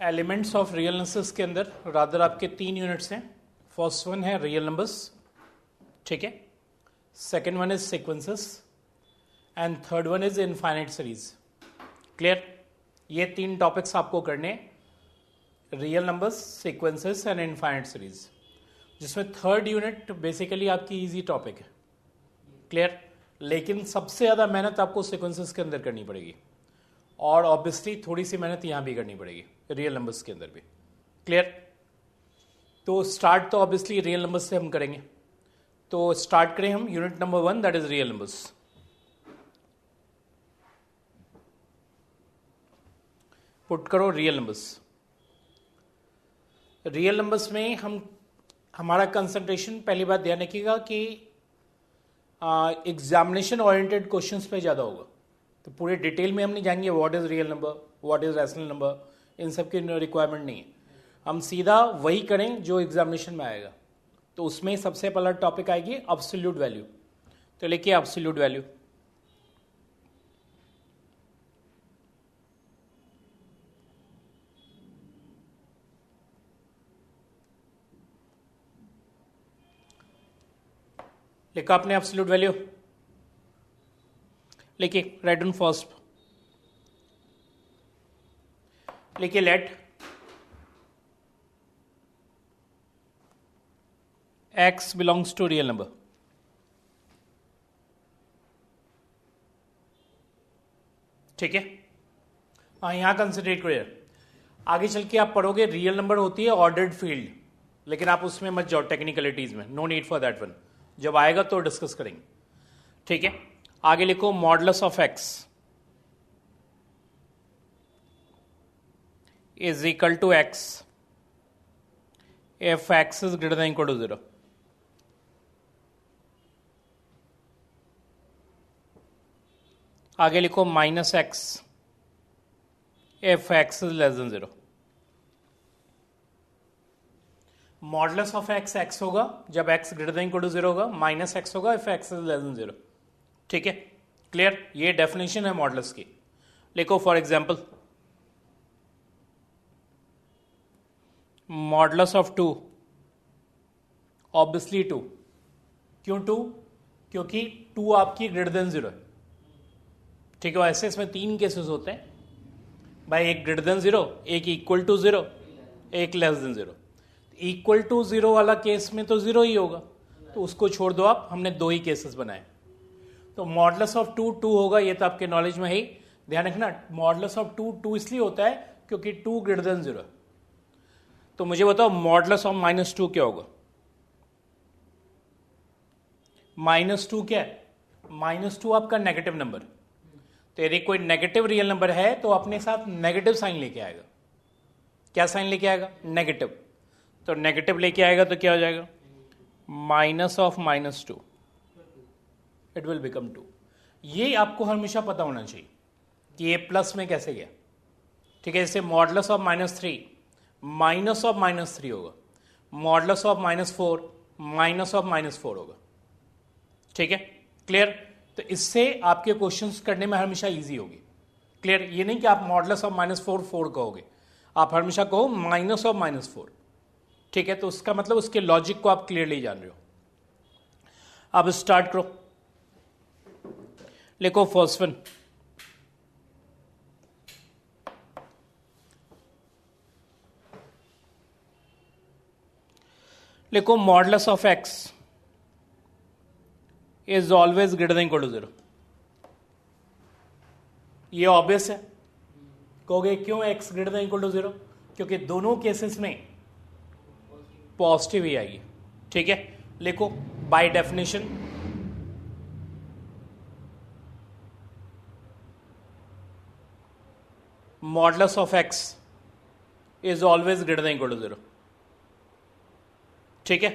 Elements of real numbers के अंदर rather आपके 3 यूनिट्स हैं. फर्स्ट वन है रियल नंबर्स, ठीक है. Second one is sequences and third one is infinite series. Clear? ये 3 टॉपिक्स आपको करने, real numbers, sequences and infinite series, जिसमें थर्ड यूनिट बेसिकली आपकी इजी टॉपिक है. क्लियर? लेकिन सबसे ज़्यादा मेहनत आपको सीक्वेंसेस के अंदर करनी पड़ेगी और ऑब्वियसली थोड़ी सी मेहनत यहाँ भी करनी पड़ेगी रियल नंबर्स के अंदर भी. क्लियर? तो स्टार्ट तो ऑब्वियसली रियल नंबर्स से हम करेंगे. तो स्टार्ट करें हम unit number 1, that is real numbers. Put करो रियल नंबर्स. रियल नंबर्स में हमारा कंसंट्रेशन, पहली बात ध्यान रखिएगा कि एग्जामिनेशन ओरिएंटेड क्वेश्चंस पे ज़्यादा होगा. तो पूरे डिटेल में हम नहीं जाएंगे what is real number, what is rational number, इन सब की रिक्वायरमेंट नहीं है. हम सीधा वही करें जो एग्जामिनेशन में आएगा. तो उसमें सबसे पहला टॉपिक आएगी एब्सोल्यूट वैल्यू. तो लिखिए एब्सोल्यूट वैल्यू. लिखा आपने एब्सोल्यूट वैल्यू. लिखिए राइट ऑन फर्स्ट. लिखिए let x belongs to real number. ठीक है. हाँ, यहां कंसिडरेट करिए. आगे चल के आप पढ़ोगे रियल नंबर होती है ऑर्डर्ड फील्ड, लेकिन आप उसमें मत जाओ टेक्निकलिटीज में. No need for that one. जब आएगा तो डिस्कस करेंगे. ठीक है. आगे लिखो modulus of x is equal to x if x is greater than equal to 0. आगे लिखो minus x if x is less than 0. Modulus of x x होगा जब x greater than equal to 0 होगा, माइनस x होगा if x is less than 0. ठीक है. Clear? ये definition है मॉडुलस की. लिखो for example modulus of 2, obviously 2. क्यों 2? क्योंकि 2 आपकी ग्रेटर देन 0 है. ठीक है. ऐसे इसमें 3 केसेस होते हैं भाई, एक ग्रेटर देन 0, एक इक्वल टू 0, एक लेस देन 0. इक्वल टू 0 वाला केस में तो 0 ही होगा, तो उसको छोड़ दो आप. हमने 2 ही केसेस बनाए. तो मॉडुलस ऑफ 2 2 होगा. ये तो आपके नॉलेज में ही, ध्यान रखना. मॉडुलस ऑफ 2 2 इसलिए होता है क्योंकि 2 ग्रेटर देन 0. तो मुझे बताओ मॉडुलस ऑफ -2 क्या होगा? -2 क्या है? -2 आपका नेगेटिव नंबर. तो यदि कोई नेगेटिव रियल नंबर है तो अपने साथ नेगेटिव साइन लेके आएगा. क्या साइन लेके आएगा? नेगेटिव. तो नेगेटिव लेके आएगा तो क्या हो जाएगा? Minus of -2, it will become 2. ये आपको हमेशा पता होना चाहिए कि ये प्लस में कैसे गया. ठीक है. जैसे मॉडुलस ऑफ -3 माइनस ऑफ -3 होगा, मॉडुलस ऑफ -4 माइनस ऑफ -4 होगा. ठीक है. क्लियर? तो इससे आपके क्वेश्चंस करने में हमेशा इजी होगी. क्लियर? ये नहीं कि आप मॉडुलस ऑफ -4 4 कहोगे, आप हमेशा कहो माइनस ऑफ -4. ठीक है. तो उसका मतलब उसके लॉजिक को आप क्लियरली जान रहे हो. अब स्टार्ट करो. लिखो फर्स्ट वन. लिखो modulus of x is always greater than equal to 0. ये ऑब्वियस है. कहोगे क्यों x greater than equal to 0? क्योंकि दोनों केसेस में पॉजिटिव ही आएगी. ठीक है. लिखो by definition modulus of x is always greater than equal to 0. ठीक है.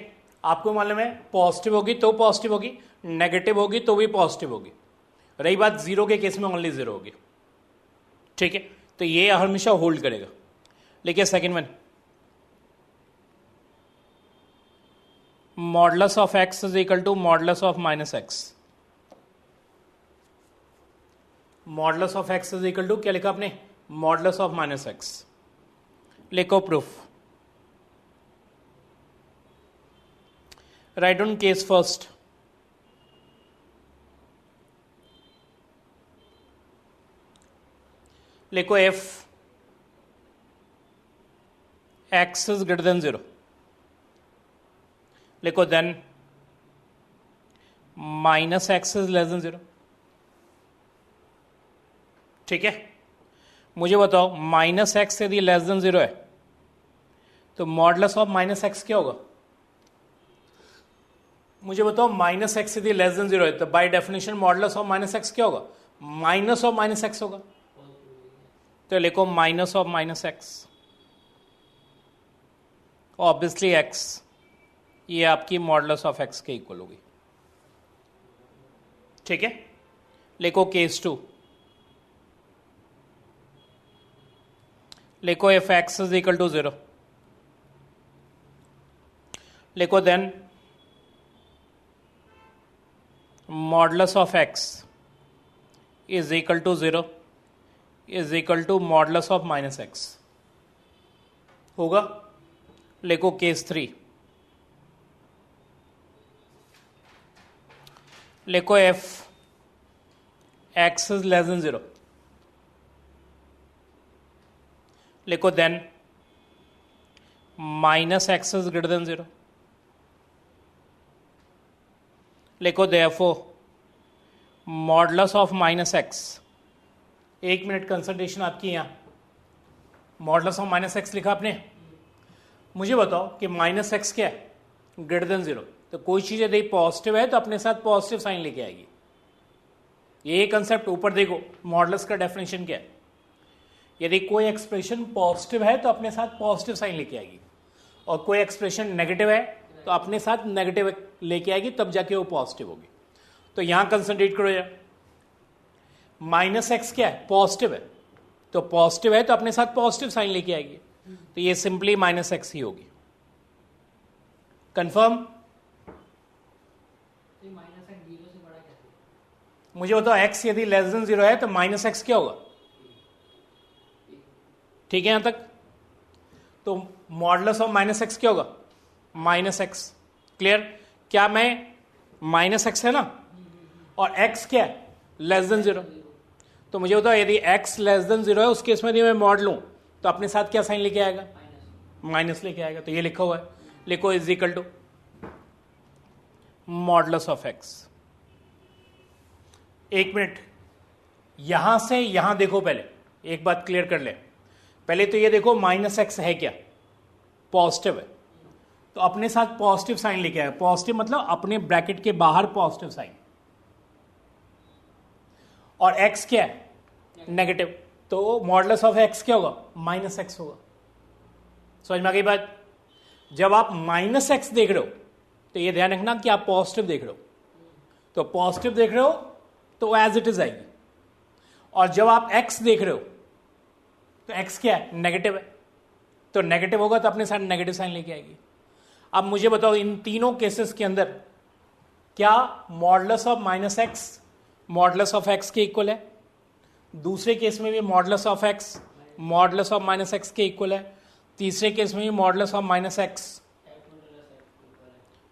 आपको मालूम है पॉजिटिव होगी तो पॉजिटिव होगी, नेगेटिव होगी तो भी पॉजिटिव होगी. रही बात 0 के केस में ओनली 0 होगी. ठीक है. तो ये हमेशा होल्ड करेगा. लिखिए second one. Modulus of x is equal to modulus of -x. Modulus of x is equal to क्या लिखा आपने? Modulus of -x. लिखो proof. Write on case first. लिखो if x is greater than 0. लिखो then minus x is less than 0. ठीक है, मुझे बताओ माइनस एक्स यदि लेस देन 0 है तो मॉडुलस ऑफ माइनस एक्स क्या होगा? मुझे बताओ माइनस एक्स यदि लेस देन 0 है तो by definition modulus of minus x क्या होगा? माइनस ऑफ माइनस एक्स होगा. तो लिखो minus of minus x, obviously x ये आपकी मॉडुलस ऑफ एक्स के इक्वल होगी. ठीक है, लिखो केस 2. लिखो if x is equal to 0. लिखो then modulus of x is equal to 0 is equal to modulus of minus x होगा. लिखो केस 3. लिखो if x is less than 0. लिखो then minus x is greater than 0. लिखो therefore modulus of minus x. 1 minute concentration आपकी यहां. Modulus of minus x लिखा आपने. मुझे बताओ कि माइनस एक्स क्या है? Greater than 0. तो कोई चीज यदि पॉजिटिव है तो अपने साथ पॉजिटिव साइन लेके आएगी. ये कंसेप्ट ऊपर देखो, मॉडुलस का डेफिनेशन क्या है. यदि कोई एक्सप्रेशन पॉजिटिव है तो अपने साथ पॉजिटिव साइन लेके आएगी, और कोई एक्सप्रेशन नेगेटिव है तो अपने साथ नेगेटिव लेके आएगी, तब जाके वो पॉजिटिव होगी. तो यहां कंसंट्रेट करो यार. माइनस एक्स क्या है? पॉजिटिव है. तो पॉजिटिव है तो अपने साथ पॉजिटिव साइन लेके आएगी, तो ये सिंपली माइनस एक्स ही होगी. कंफर्म? मुझे बताओ एक्स यदि लेस देन 0 है तो माइनस एक्स क्या होगा? ठीक है यहां तक? तो मॉडुलस ऑफ माइनस एक्स क्या होगा? Minus x. क्लियर? क्या मैं माइनस एक्स है ना, और एक्स क्या है? Less than 0. तो मुझे बताओ यदि एक्स लेस देन 0 है उस केस में यदि मैं मॉड लूं तो अपने साथ क्या साइन लेके आएगा? माइनस लेके आएगा. तो ये लिखा हुआ है. लिखो is equal to modulus of x. 1 minute, यहां से यहां देखो. पहले एक बात क्लियर कर ले. पहले तो ये देखो माइनस एक्स है क्या? पॉजिटिव है. तो अपने साथ पॉजिटिव साइन लेके आए. पॉजिटिव मतलब अपने ब्रैकेट के बाहर पॉजिटिव साइन. और एक्स क्या है? नेगेटिव. तो मॉडुलस ऑफ एक्स क्या होगा? माइनस एक्स होगा. समझ में आ गई बात? जब आप माइनस एक्स देख रहे हो तो ये ध्यान रखना कि आप पॉजिटिव देख रहे हो. तो पॉजिटिव देख रहे हो तो एज इट इज आएगी. और जब आप एक्स देख रहे हो तो एक्स क्या है? नेगेटिव है. तो नेगेटिव होगा तो अपने साथ नेगेटिव साइन लेके आएगी. अब मुझे बताओ इन तीनों केसेस के अंदर क्या modulus of minus x modulus of x के इक्वल है? दूसरे केस में भी modulus of x modulus of minus x के इक्वल है. तीसरे केस में भी मॉडुलस ऑफ माइनस एक्स.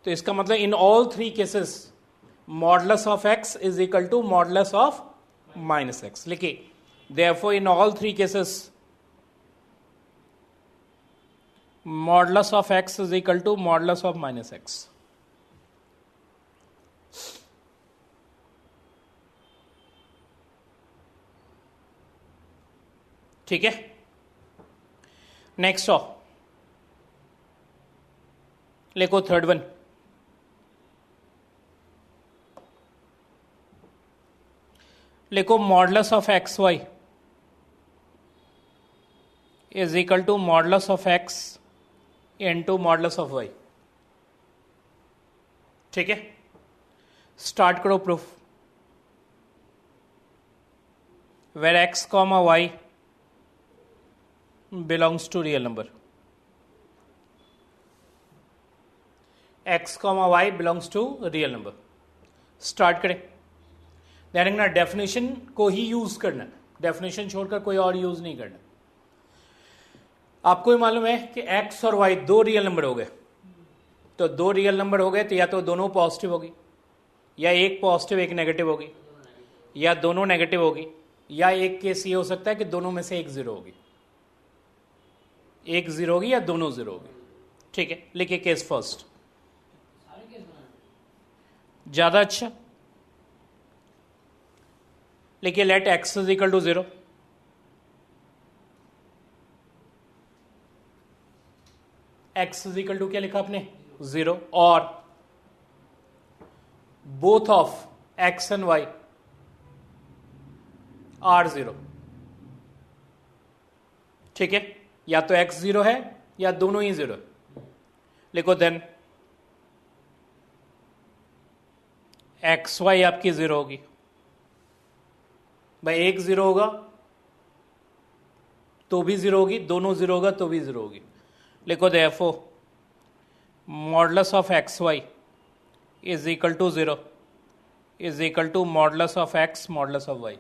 तो इसका मतलब in all 3 cases modulus of x is equal to modulus of minus X. लिखिए therefore in all 3 cases modulus of x is equal to modulus of minus X. ठीक है, next of लिखो third one. लिखो modulus of x Y is equal to modulus of X into modulus of Y. ठीक है, start करो proof. Where X comma Y belongs to real number. x comma y belongs to real number. Start करें. ध्यान रखना definition को ही use करना, definition छोड़कर कोई और यूज नहीं करना. आपको ही मालूम है कि x और y दो रियल नंबर हो गए, तो दो रियल नंबर हो गए तो या तो दोनों पॉजिटिव होगी, या एक पॉजिटिव एक नेगेटिव होगी, या दोनों नेगेटिव होगी, या एक केस ये हो सकता है कि दोनों में से एक जीरो होगी, एक जीरो होगी या दोनों जीरो होगी। ठीक है, लिखिए केस फर्स्ट, ज्यादा अच्छा लिखिए let x is equal to 0, x is equal to क्या लिखा आपने 0, और both of x and y are 0। ठीक है, या तो x 0 है या दोनों ही 0 है। लिखो देन XY आपकी 0 होगी, भाई एक 0 होगा तो भी 0 होगी, दोनों 0 होगा तो भी 0 होगी। लिखो therefore modulus of XY is equal to 0 is equal to modulus of X modulus of Y।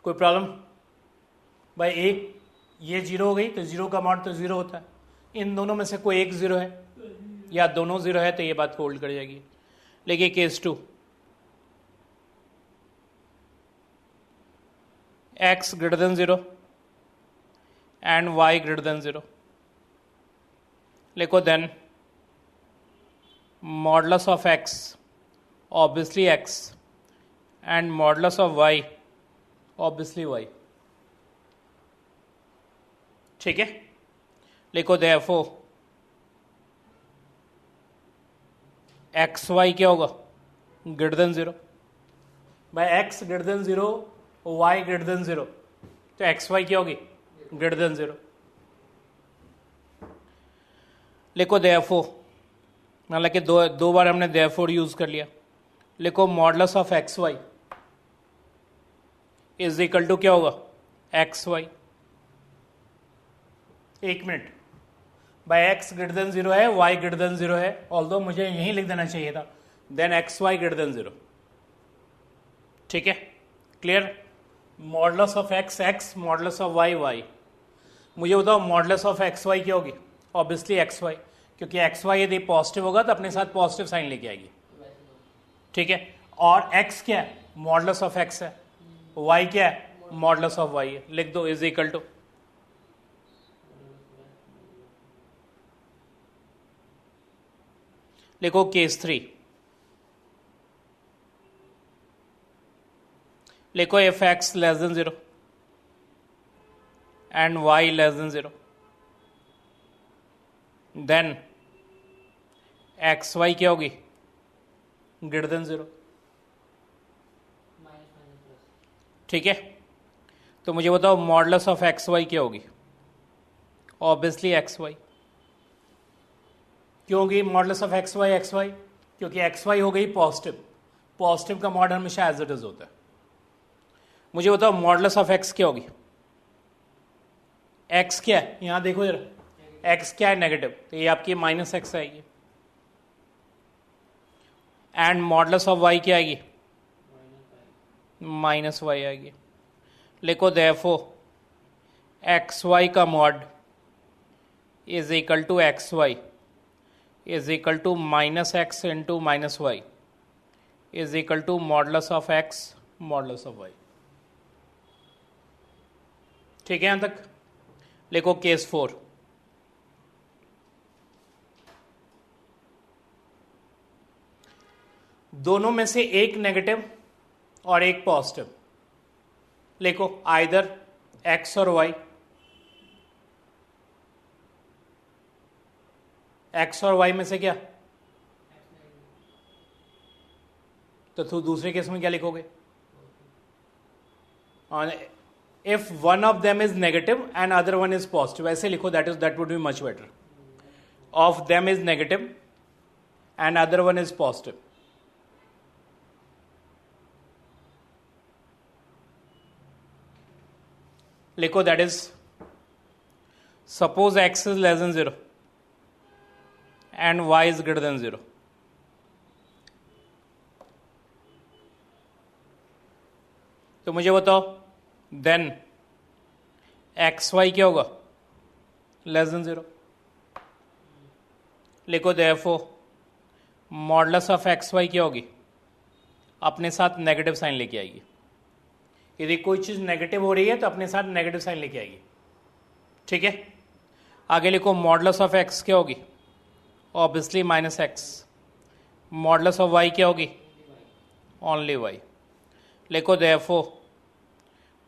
कोई प्रॉब्लम? भाई एक ये 0 हो गई तो 0 का मॉड तो 0 होता है, इन दोनों में से कोई एक 0 है या दोनों 0 है तो ये बात को होल्ड कर जाएगी। लेकिन case 2, x greater than 0 and y greater than 0। लिखो then modulus of x obviously x and modulus of y obviously y। ठीक है, लिखो देयरफॉर एक्स वाई क्या होगा ग्रेटर देन 0। भाई x greater than 0 y greater than 0, तो x y क्या होगी ग्रेटर देन 0। लिखो देयरफॉर, हालांकि दो बार हमने देयरफॉर यूज कर लिया। लिखो modulus of x Y is equal to क्या होगा एक्स वाई। एक मिनट, बाय x ग्रेटर देन 0 है, y ग्रेटर देन 0 है, ऑल्दो मुझे यहीं लिख देना चाहिए था, then x y greater than 0। ठीक है, clear? Modulus of x x, modulus of y y। मुझे बताओ मॉडुलस ऑफ एक्स वाई क्या होगी? ऑब्वियसली एक्स वाई, क्योंकि एक्स वाई यदि पॉजिटिव होगा तो अपने साथ पॉजिटिव साइन लेके आएगी। ठीक है, और x क्या है? मॉडुलस ऑफ x है, y क्या है? मॉडुलस ऑफ y है। लिख दो इज इक्वल टू, लिखो केस 3, लिखो if x less than 0 and y less than 0 then x y क्या होगी ग्रेटर देन 0। ठीक है, तो मुझे बताओ मॉडुलस ऑफ एक्स वाई क्या होगी? Obviously x y. क्यों होगी modulus of x y x y? क्योंकि एक्स वाई हो गई पॉजिटिव, पॉजिटिव का मॉड हमेशा एज इट इज होता है। मुझे बताओ मॉडुलस ऑफ एक्स क्या होगी? एक्स क्या है यहां देखो जरा, एक्स क्या है नेगेटिव, तो ये आपकी माइनस एक्स आएगी। एंड मॉडुलस ऑफ वाई क्या आएगी? माइनस वाई आएगी। लिखो देयरफॉर एक्स वाई का mod is equal to x Y is equal to minus x into minus Y is equal to modulus of x modulus of Y. ठीक है यहां तक? लिखो केस 4, दोनों में से एक नेगेटिव और एक पॉजिटिव। लिखो आइदर एक्स और वाई, एक्स और वाई में से क्या, तो दूसरे केस में क्या लिखोगे? If one of them is negative and other one is positive, ऐसे लिखो, that would be much better. Of them is negative and other one is positive. लिखो that is suppose X is less than 0 and y is greater than 0। तो मुझे बताओ then x y क्या होगा, less than 0। लिखो therefore modulus of x y क्या होगी, अपने साथ नेगेटिव साइन लेके आएगी। यदि कोई चीज़ नेगेटिव हो रही है तो अपने साथ नेगेटिव साइन लेके आएगी, ठीक है। आगे लिखो मॉडुलस ऑफ एक्स क्या होगी, obviously minus x. Modulus of y क्या होगी, ओनली वाई। लिखो therefore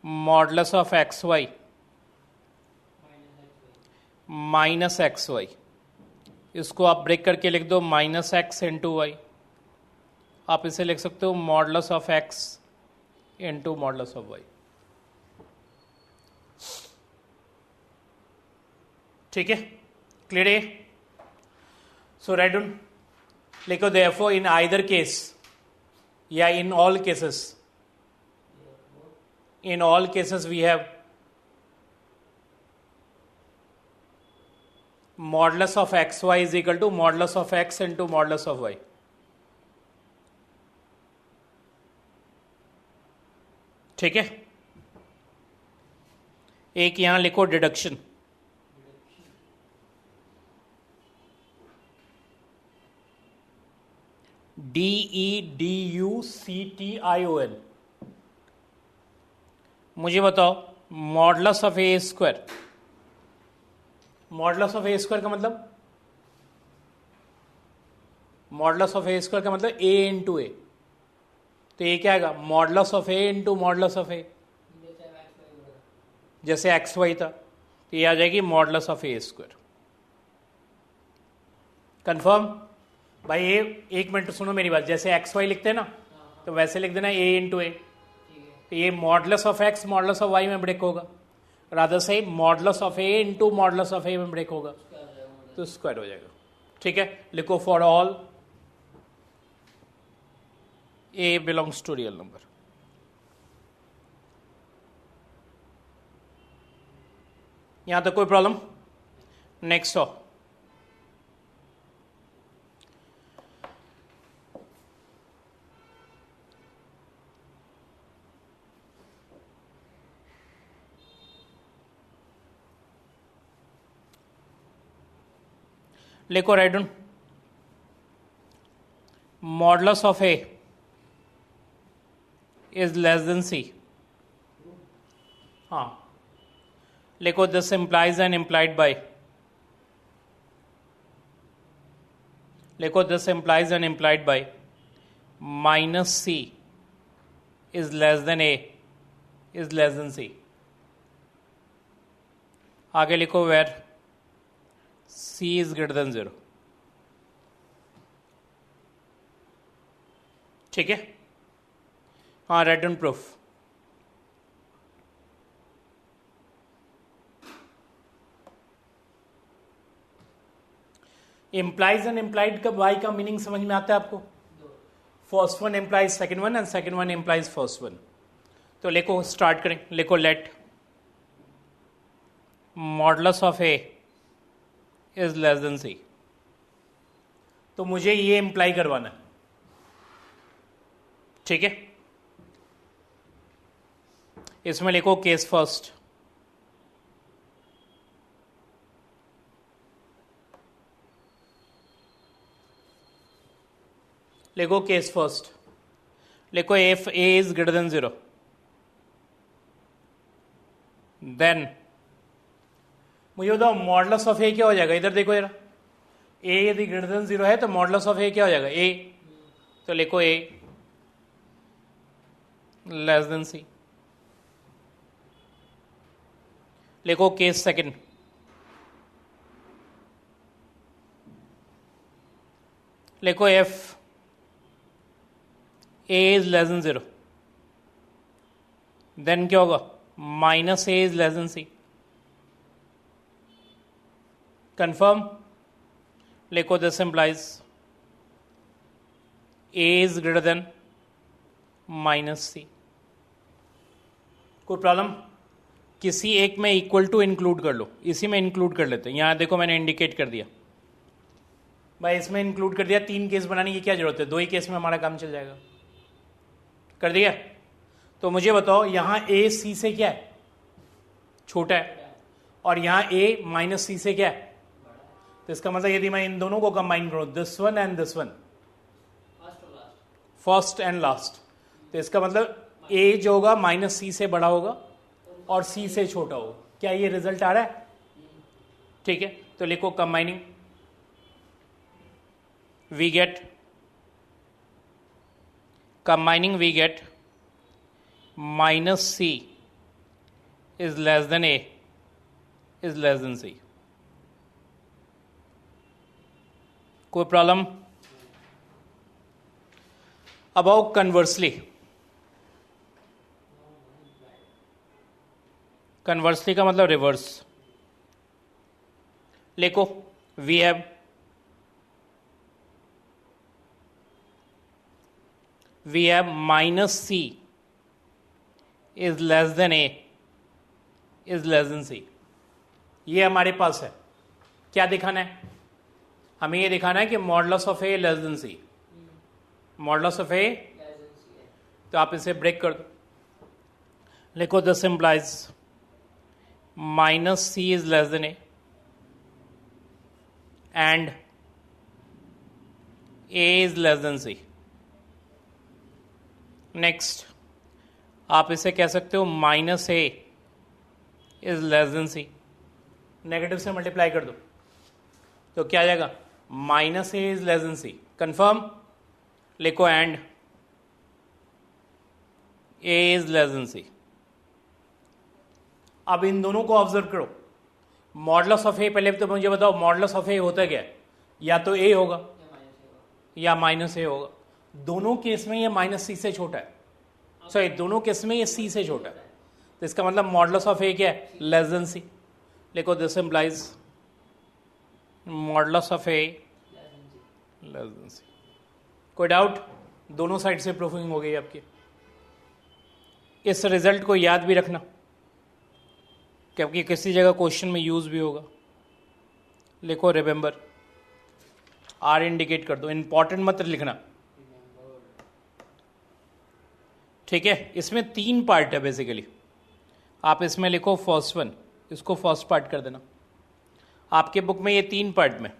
modulus of x y minus x y. इसको आप ब्रेक करके लिख दो माइनस एक्स इंटू वाई। आप इसे लिख सकते हो modulus of x into modulus of Y, ठीक है। क्लियर है। सो राइट डाउन, लिखो देयरफॉर इन आइदर केस या in all cases, in all cases we have modulus of x Y is equal to modulus of x into modulus of Y. ठीक है। एक यहां लिखो डिडक्शन, DEDUCTION। मुझे बताओ modulus of A square, modulus of A square का मतलब, modulus of A square का मतलब ए इंटू ए। तो ये क्या आएगा, modulus of A into modulus of A, जैसे एक्स वाई था, तो ये आ जाएगी modulus of A square. Confirm भाई। ये एक मिनट सुनो मेरी बात, जैसे एक्स वाई लिखते हैं ना, तो वैसे लिख देना ए इंटू ए। तो ये modulus of x modulus of Y में ब्रेक होगा, रादर से modulus of A into modulus of A में ब्रेक होगा, तो स्क्वायर हो जाएगा। ठीक है। लिखो for all A belongs to real number. यहां तक कोई प्रॉब्लम? नेक्स्ट हो, लिखो write down modulus of A is less than C. हाँ, लिखो this implies and implied by, लिखो this implies and implied by minus C is less than A is less than C. आगे लिखो where C is greater than 0। ठीक है। हाँ, right down proof. Implies and implied का why का meaning समझ में आता है आपको? First one implies second one and second one implies first one. तो लिखो, स्टार्ट करें। लिखो let modulus of A is less than C. तो मुझे ये इंप्लाई करवाना है, ठीक है। इसमें लिखो केस फर्स्ट, लिखो केस फर्स्ट, लिखो if a is greater than 0 then, मुझे बताओ मॉडुलस ऑफ ए क्या हो जाएगा। इधर देखो जरा, ए यदि ग्रेटर देन 0 है तो मॉडुलस ऑफ ए क्या हो जाएगा, ए। तो लिखो ए लेस देन सी। लिखो केस सेकंड, लिखो F A is less than 0 then क्या होगा, minus A is less than C. Confirm. लिखो this implies A is greater than minus C. कोई प्रॉब्लम? किसी एक में इक्वल टू इंक्लूड कर लो, इसी में इंक्लूड कर लेते हैं। यहां देखो मैंने इंडिकेट कर दिया भाई, इसमें इंक्लूड कर दिया। 3 केस बनाने की क्या जरूरत है, 2 ही केस में हमारा काम चल जाएगा। कर दिया। तो मुझे बताओ यहां ए सी से क्या है, छोटा है, और यहां ए माइनस सी से क्या है, तो इसका मतलब यदि मैं इन दोनों को कंबाइन करूं, this one and this one, first and last, तो इसका मतलब ए जो होगा माइनस सी से बड़ा होगा और सी से छोटा होगा। क्या ये रिजल्ट आ रहा है? ठीक है, तो लिखो combining, we get minus C is less than A is less than C. कोई प्रॉब्लम? अबाउट कन्वर्सली, कन्वर्सली का मतलब रिवर्स। लिखो we have minus C is less than A is less than C. ये हमारे पास है। क्या दिखाना है हमें? ये दिखाना है कि modulus of A less than C, modulus of A, तो आप इसे ब्रेक कर दो। लिखो this implies minus C is less than A and A is less than C. Next आप इसे कह सकते हो minus A is less than C, negative से मल्टीप्लाई कर दो तो क्या आ जाएगा? Minus A is less than C. Confirm? लिखो and A is less than C. अब इन दोनों को ऑब्जर्व करो। मॉडुलस ऑफ ए, पहले तो मुझे बताओ मॉडुलस ऑफ ए होता क्या है? या तो ए होगा या माइनस ए होगा। दोनों केस में ये माइनस सी से छोटा है, सॉरी दोनों केस में ये सी से छोटा है, तो इसका मतलब मॉडुलस ऑफ ए क्या है? लेस देन सी। लिखो this implies modulus of A less than C. कोई डाउट? दोनों साइड से प्रूफिंग हो गई आपकी। इस रिजल्ट को याद भी रखना क्योंकि किसी जगह क्वेश्चन में यूज भी होगा। लिखो रिमेंबर, आर इंडिकेट कर दो, इंपॉर्टेंट मत लिखना, ठीक है? इसमें 3 पार्ट है बेसिकली। आप इसमें लिखो फर्स्ट वन, इसको फर्स्ट पार्ट कर देना। आपके बुक में ये 3 पार्ट में,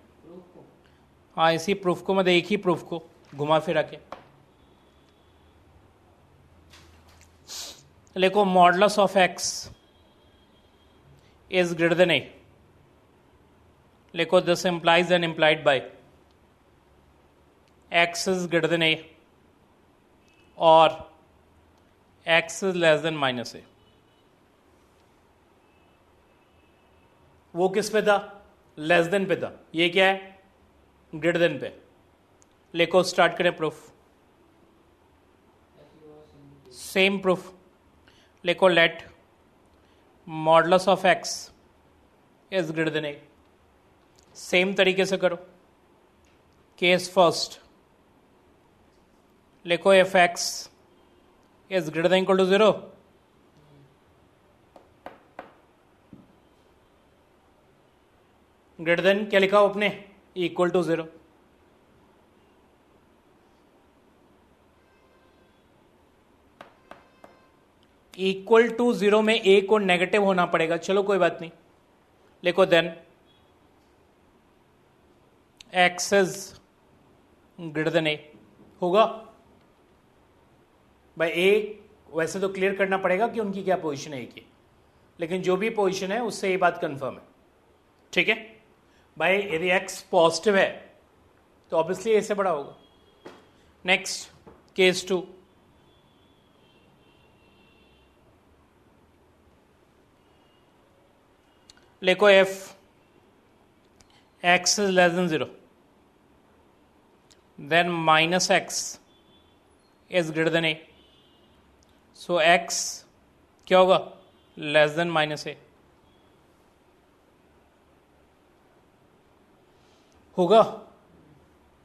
हाँ इसी प्रूफ को मतलब एक ही प्रूफ को घुमा फिरा के लिखो modulus of x is greater than A. लिखो this implies and implied by X is greater than A और X is less than minus A. वो किस पे था? लेस देन पे था। ये क्या है? ग्रेटर देन पे। लिखो स्टार्ट करें प्रूफ, सेम प्रूफ। लिखो let modulus of x is greater than a. Same तरीके से करो। केस फर्स्ट, लिखो if x is greater than equal to 0। Greater than क्या लिखा हो अपने? Equal to 0। इक्वल टू 0 में ए को नेगेटिव होना पड़ेगा, चलो कोई बात नहीं। लिखो then X is greater than A होगा भाई। ए वैसे तो क्लियर करना पड़ेगा कि उनकी क्या पोजीशन है ए की, लेकिन जो भी पोजीशन है उससे ये बात कंफर्म है, ठीक है भाई। यदि एक्स पॉजिटिव है तो ऑब्वियसली ए से बड़ा होगा। नेक्स्ट केस 2, लिखो if x is less than 0 then minus x is greater than a. So x क्या होगा? लेस देन माइनस ए होगा।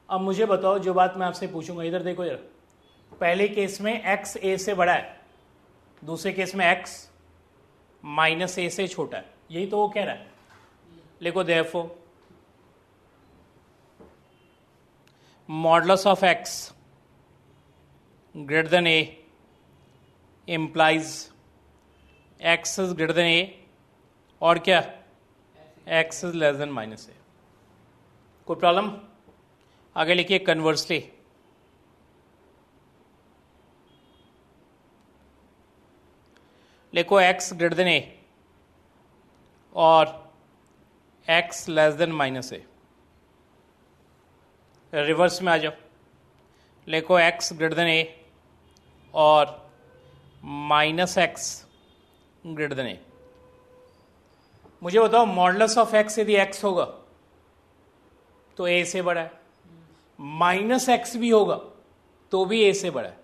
अब मुझे बताओ, जो बात मैं आपसे पूछूंगा, इधर देखो यार। पहले केस में एक्स ए से बड़ा है, दूसरे केस में एक्स माइनस ए से छोटा है, यही तो वो कह रहा है। लिखो therefore modulus of X greater than A implies x is greater than a और क्या? X is less than minus A. कोई प्रॉब्लम? आगे लिखिए कन्वर्सली, लिखो एक्स ग्रेटर देन ए और एक्स लेस देन माइनस ए। रिवर्स में आ जाओ, लिखो एक्स ग्रेटर देन ए और minus x greater than A. मुझे बताओ मॉडुलस ऑफ एक्स यदि एक्स होगा तो ए से बड़ा है, माइनस एक्स भी होगा तो भी ए से बड़ा है।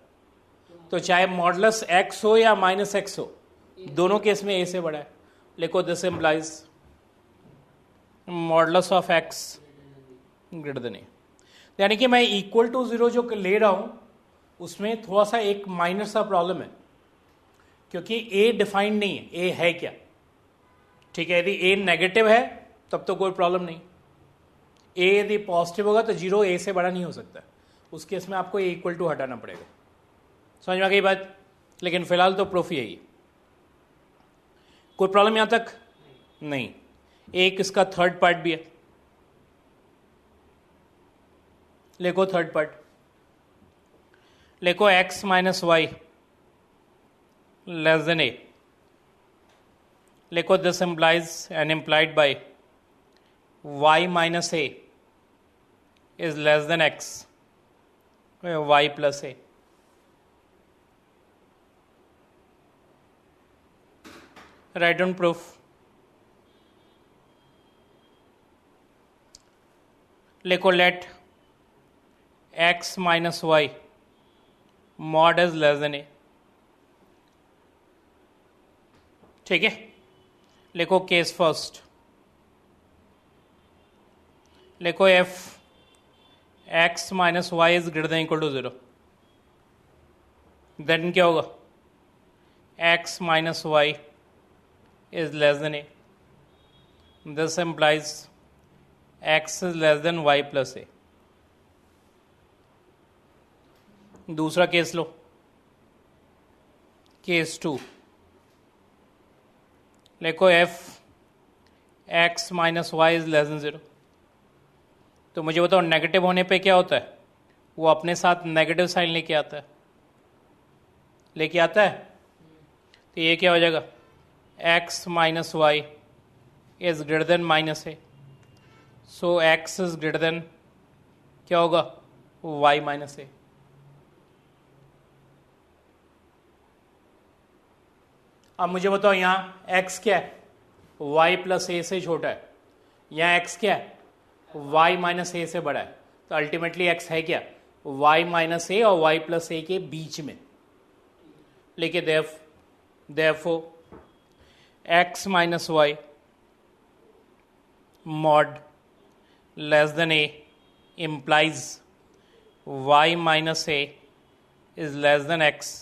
तो चाहे मॉडुलस एक्स हो या माइनस एक्स हो, दोनों केस में ए से बड़ा है। लिखो this implies modulus of X greater than A. यानी कि मैं इक्वल टू जीरो जो ले रहा हूं उसमें थोड़ा सा एक माइनर सा प्रॉब्लम है, क्योंकि ए डिफाइंड नहीं है, ए है क्या। ठीक है, यदि ए नेगेटिव है तब तो कोई प्रॉब्लम नहीं, ए यदि पॉजिटिव होगा तो जीरो ए से बड़ा नहीं हो सकता, उस केस में आपको ए इक्वल टू हटाना पड़ेगा। समझ में आ गई बात? लेकिन फिलहाल तो प्रूफ यही है। कोई प्रॉब्लम यहां तक? नहीं। एक इसका थर्ड पार्ट भी है, लिखो थर्ड पार्ट, लिखो X minus Y less than A. लिखो this implies and implied by y minus a is less than x y plus a। write down proof। लिखो let x minus y mod is less than a। ठीक है, लिखो case first, लिखो if X minus Y is greater than equal to zero. देन क्या होगा? X minus Y is less than A. This implies X is less than Y plus A. दूसरा case लो, case two, लिखो if X minus Y is less than zero. तो मुझे बताओ negative होने पे क्या होता है? वो अपने साथ नेगेटिव साइन लेके आता है, लेके आता है। तो ये क्या हो जाएगा? X minus Y is greater than minus a, so x is greater than क्या होगा? Y minus a. अब मुझे बताओ यहां x क्या है? y प्लस ए से छोटा है। यहां x क्या है? y माइनस ए से बड़ा है। तो अल्टीमेटली x है क्या? y माइनस ए और y प्लस ए के बीच में। लेकिन therefore x minus Y mod less than A implies y minus A is less than x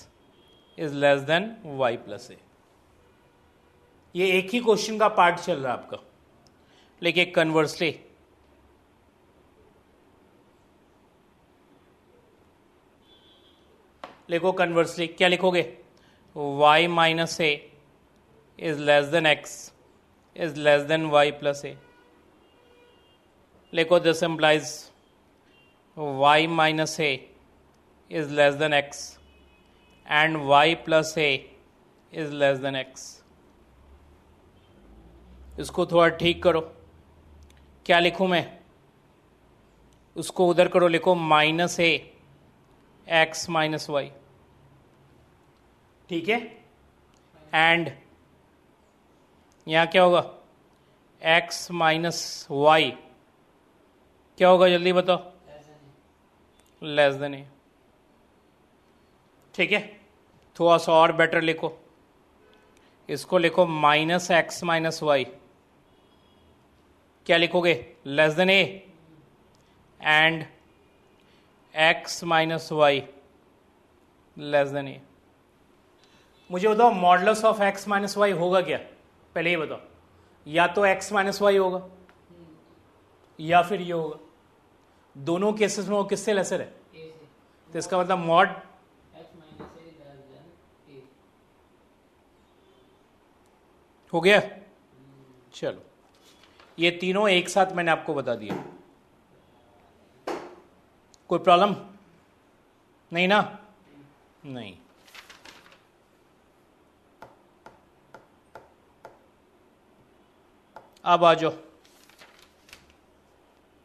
is less than y plus A. ये एक ही क्वेश्चन का पार्ट चल रहा है आपका। लेकिन कन्वर्सली लिखो, कन्वर्सली क्या लिखोगे? y minus A is less than x is less than y plus A. लिखो दिस implies y minus A is less than x and y plus A is less than x। इसको थोड़ा ठीक करो, क्या लिखूं मैं? उसको उधर करो, लिखो माइनस ए एक्स माइनस वाई। ठीक है, एंड यहां क्या होगा? एक्स माइनस वाई क्या होगा? जल्दी बताओ। लेस देन ए। ठीक है, थोड़ा सा और बेटर लिखो, इसको लिखो माइनस एक्स माइनस वाई। क्या लिखोगे? Less than A and X minus Y less than A. मुझे बताओ modulus of x minus Y होगा क्या? पहले ये बताओ, या तो एक्स माइनस वाई होगा या फिर ये होगा। दोनों केसेस में वो किससे लेसर है? तो इसका मतलब मॉड हो गया। चलो ये तीनों एक साथ मैंने आपको बता दिया। कोई प्रॉब्लम नहीं ना? नहीं। अब आ जाओ,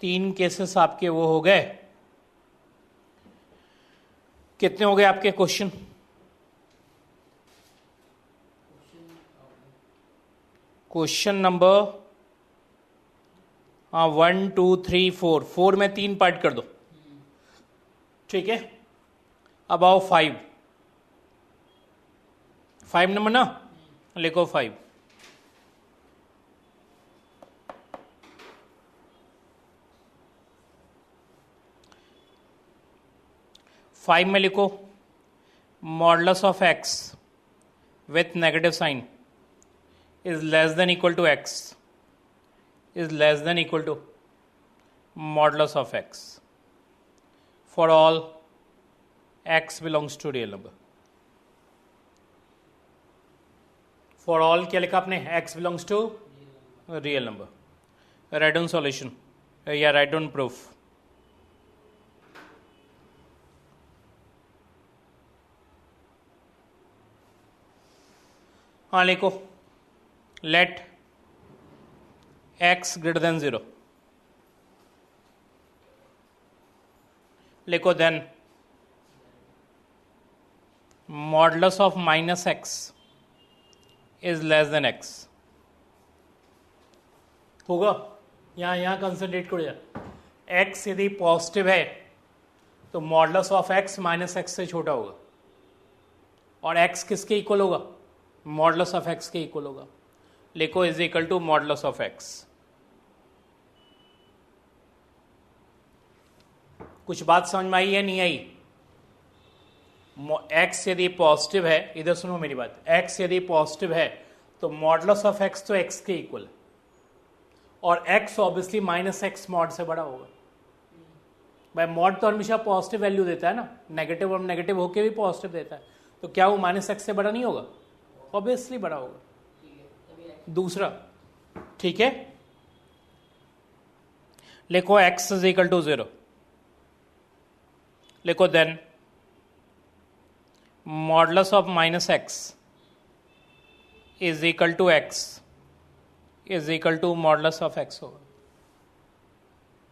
3 केसेस आपके वो हो गए। कितने हो गए आपके क्वेश्चन? क्वेश्चन नंबर 1 2 3 4, 4 में 3 पार्ट कर दो, ठीक है। अब आओ 5 नंबर ना, लिखो 5। 5 में लिखो modulus of x with negative sign is less than equal to x is less than equal to modulus of x for all x belongs to real number. For all क्या लिखा आपने? x belongs to real number. Write down solution या write down proof. हाँ लिखो, let x greater than 0, लिखो then modulus of minus x is less than x. होगा? यहाँ concentrate करो यार। x यदि पॉजिटिव है तो modulus of x minus x से छोटा होगा, और x किसके इक्वल होगा? मॉडुलस ऑफ x के इक्वल होगा। लिखो is equal to modulus of x। कुछ बात समझ में आई या नहीं आई? x यदि पॉजिटिव है, इधर सुनो मेरी बात, x यदि पॉजिटिव है तो मॉडुलस ऑफ x तो x के इक्वल है, और x obviously minus x mod से बड़ा होगा। भाई मॉड तो हमेशा पॉजिटिव वैल्यू देता है ना, नेगेटिव और नेगेटिव होके भी पॉजिटिव देता है, तो क्या वो माइनस एक्स से बड़ा नहीं होगा? ऑब्वियसली बड़ा होगा। दूसरा, ठीक है, लिखो x इज इक्वल टू 0, लिखो then modulus of minus x is equal to x is equal to modulus of x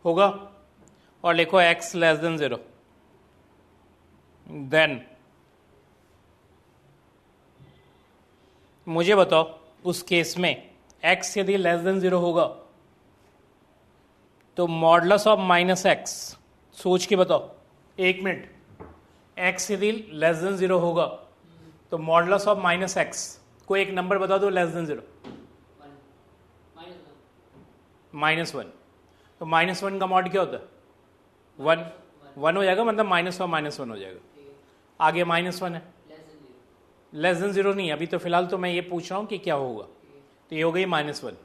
होगा, और लिखो x लेस देन 0, देन मुझे बताओ उस केस में x यदि लेस देन 0 होगा तो मॉडुलस ऑफ माइनस एक्स, सोच के बताओ, 1 मिनट, x यदि लेस देन 0 होगा तो मॉडुलस ऑफ माइनस एक्स, कोई एक नंबर बता दो लेस देन 0। -1। तो -1 का मॉड क्या होता है? 1 हो जाएगा, मतलब माइनस ऑफ -1 हो जाएगा। आगे -1 है, लेस देन 0 नहीं, अभी तो फिलहाल तो मैं ये पूछ रहा हूं कि क्या होगा, तो ये हो गई -1,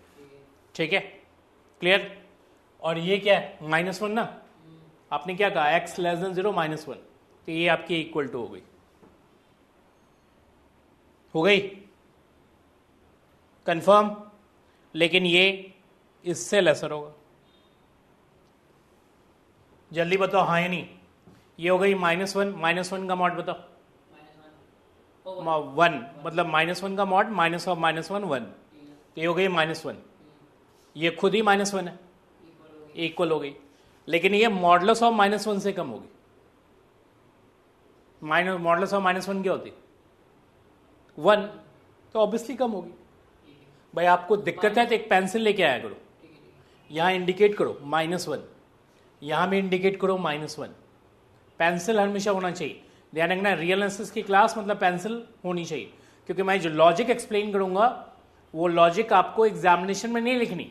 ठीक है, क्लियर। और ये क्या है? -1 ना, आपने क्या कहा? x लेस देन 0 -1, तो ये आपकी इक्वल टू हो गई कंफर्म। लेकिन ये इससे लेसर होगा, जल्दी बताओ हाँ या नहीं। ये हो गई -1 का मॉड बताओ, 1, मतलब -1 का मॉड माइनस ऑफ -1 1, तो ये हो गई -1, ये खुद ही -1 है, इक्वल हो गई। लेकिन ये मॉडुलस ऑफ -1 से कम होगी। मॉडुलस ऑफ -1 क्या होती? 1, तो ऑब्वियसली कम होगी। भाई आपको दिक्कत है तो एक पेंसिल लेके आया करो, यहाँ इंडिकेट करो -1, यहाँ भी इंडिकेट करो -1। पेंसिल हमेशा होना चाहिए, ध्यान रखना। रियल एनालिसिस की क्लास मतलब पेंसिल होनी चाहिए, क्योंकि मैं जो लॉजिक एक्सप्लेन करूंगा वो लॉजिक आपको एग्जामिनेशन में नहीं लिखनी,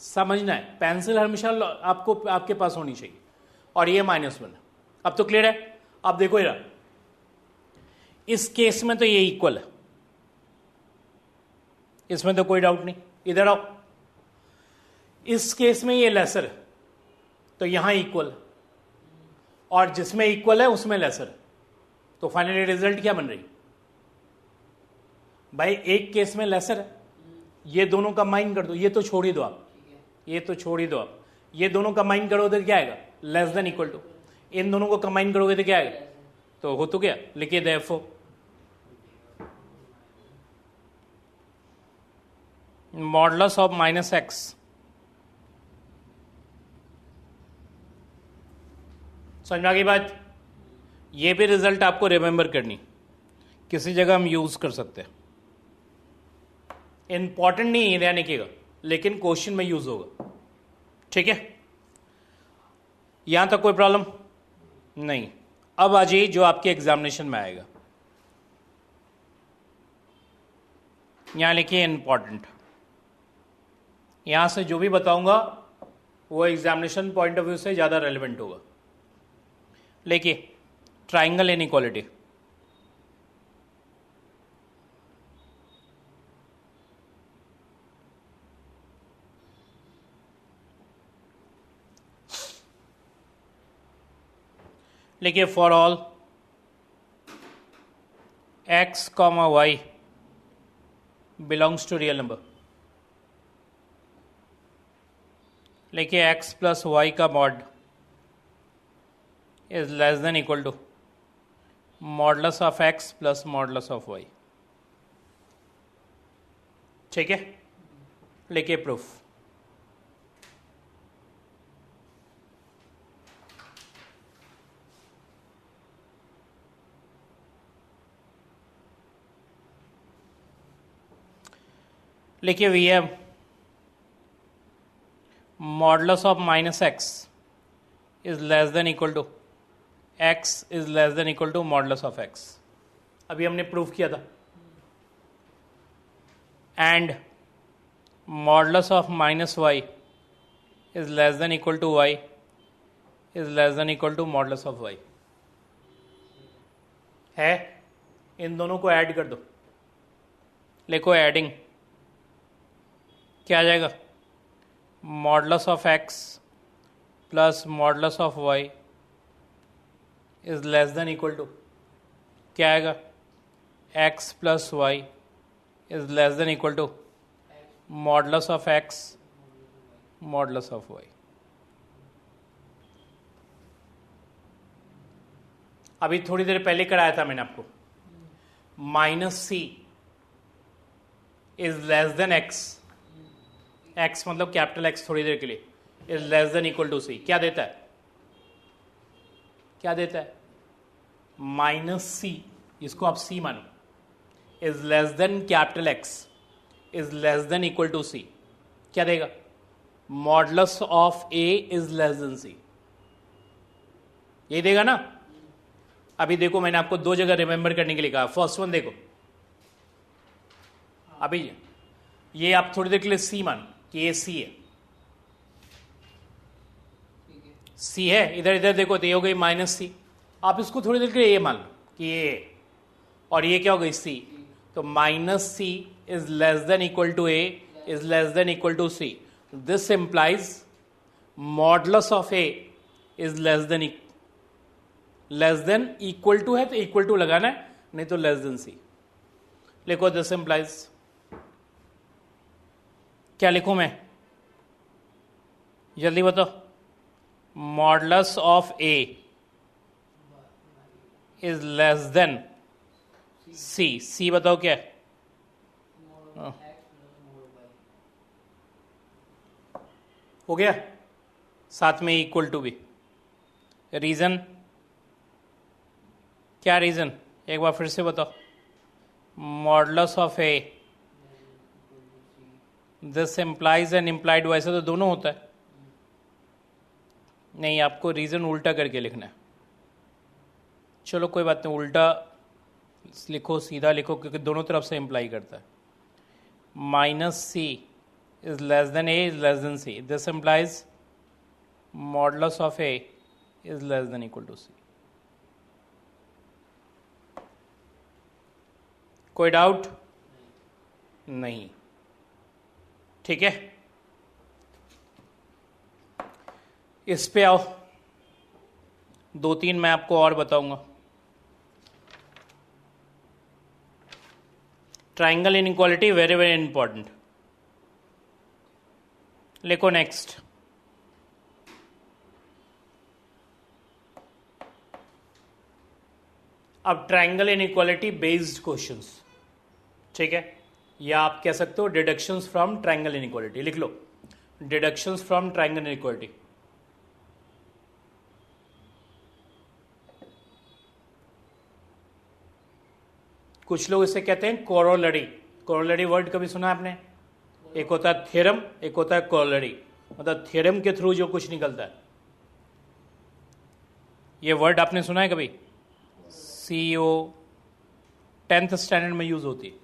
समझना है। पेंसिल हमेशा आपको आपके पास होनी चाहिए। और ये -1, अब तो क्लियर है। अब देखो यार, इस केस में तो ये इक्वल है, इसमें तो कोई डाउट नहीं। इधर आओ, इस केस में ये लेसर है, तो यहां इक्वल है, और जिसमें इक्वल है उसमें लेसर है, तो फाइनली रिजल्ट क्या बन रही? भाई एक केस में लेसर है, ये दोनों कंबाइन कर दो, ये तो छोड़ ही दो आप, ये तो छोड़ ही दो आप, ये दोनों कंबाइन करोगे तो क्या आएगा, लेस देन इक्वल टू, इन दोनों को कंबाइन करोगे तो क्या आएगा, तो हो तो क्या, लिखिए therefore modulus of minus x, समझ में आ गई बात। ये भी रिजल्ट आपको रिमेंबर करनी, किसी जगह हम यूज कर सकते हैं, इंपॉर्टेंट नहीं है ध्यान रखिएगा, लेकिन क्वेश्चन में यूज होगा, ठीक है। यहां तक कोई प्रॉब्लम नहीं। अब आ जाइए जो आपके एग्जामिनेशन में आएगा, यहां लिखिए इंपॉर्टेंट, यहां से जो भी बताऊंगा वो एग्जामिनेशन पॉइंट ऑफ व्यू से ज्यादा रेलिवेंट होगा। देखिए ट्राइंगल इनइक्वालिटी, लिखिए for all x, y belongs to real number, लिखिए x प्लस वाई का mod is less than equal to modulus of x plus modulus of y, ठीक है। लिखिए प्रूफ, लिखिए we have modulus of minus x is less than equal to x is less than equal to modulus of x, अभी हमने proof किया था। And modulus of minus y is less than equal to y is less than equal to modulus of y है। इन दोनों को add कर दो, लिखो एडिंग, क्या आ जाएगा, modulus of x plus modulus of y is less than equal to, क्या आएगा, x plus y is less than equal to modulus of x modulus of y। अभी थोड़ी देर पहले कराया था मैंने आपको, minus C is less than X, X मतलब कैपिटल एक्स, थोड़ी देर के लिए is less than equal to c, क्या देता है, क्या देता है, माइनस सी, इसको आप सी मानो, is less than capital X is less than equal to c, क्या देगा, modulus of A is less than c, यही देगा ना। अभी देखो मैंने आपको दो जगह रिमेंबर करने के लिए कहा, फर्स्ट वन देखो, अभी ये आप थोड़ी देर के लिए सी मानो कि ये सी है, सी है, इधर इधर देखो तो ये हो गई माइनस सी, आप इसको थोड़ी देर के लिए ये मान लो कि ये, और ये क्या हो गई सी, तो minus C is less than equal to A is less than equal to C, this implies modulus of A is less than equal to है तो इक्वल टू लगाना है, नहीं तो लेस देन सी। लिखो दिस इंप्लाइज, क्या लिखूं मैं, जल्दी बताओ, modulus of A is less than c, c बताओ क्या है, हो गया, साथ में इक्वल टू भी, रीजन क्या, रीजन एक बार फिर से बताओ, modulus of a, this implies and implied, वैसे तो दोनों होता है, नहीं आपको रीजन उल्टा करके लिखना है, चलो कोई बात नहीं, उल्टा लिखो सीधा लिखो क्योंकि दोनों तरफ से इंप्लाई करता है, minus C is less than A is less than c, this implies modulus of A is less than equal to c. कोई डाउट नहीं, ठीक है। इस पे आओ, दो तीन मैं आपको और बताऊंगा। Triangle inequality very very important, लिखो नेक्स्ट। अब ट्रायंगल इनइक्वालिटी बेस्ड क्वेश्चंस, ठीक है, या आप कह सकते हो डिडक्शंस फ्रॉम ट्रायंगल इनइक्वालिटी। लिख लो डिडक्शंस फ्रॉम ट्रायंगल इनइक्वालिटी। कुछ लोग इसे कहते हैं कोरोलरी। कोरोलरी वर्ड कभी सुना आपने? एक होता है थ्योरम, एक होता है कोरोलरी, मतलब थ्योरम के थ्रू जो कुछ निकलता है। ये वर्ड आपने सुना है कभी? CO 10th स्टैंडर्ड में यूज होती है।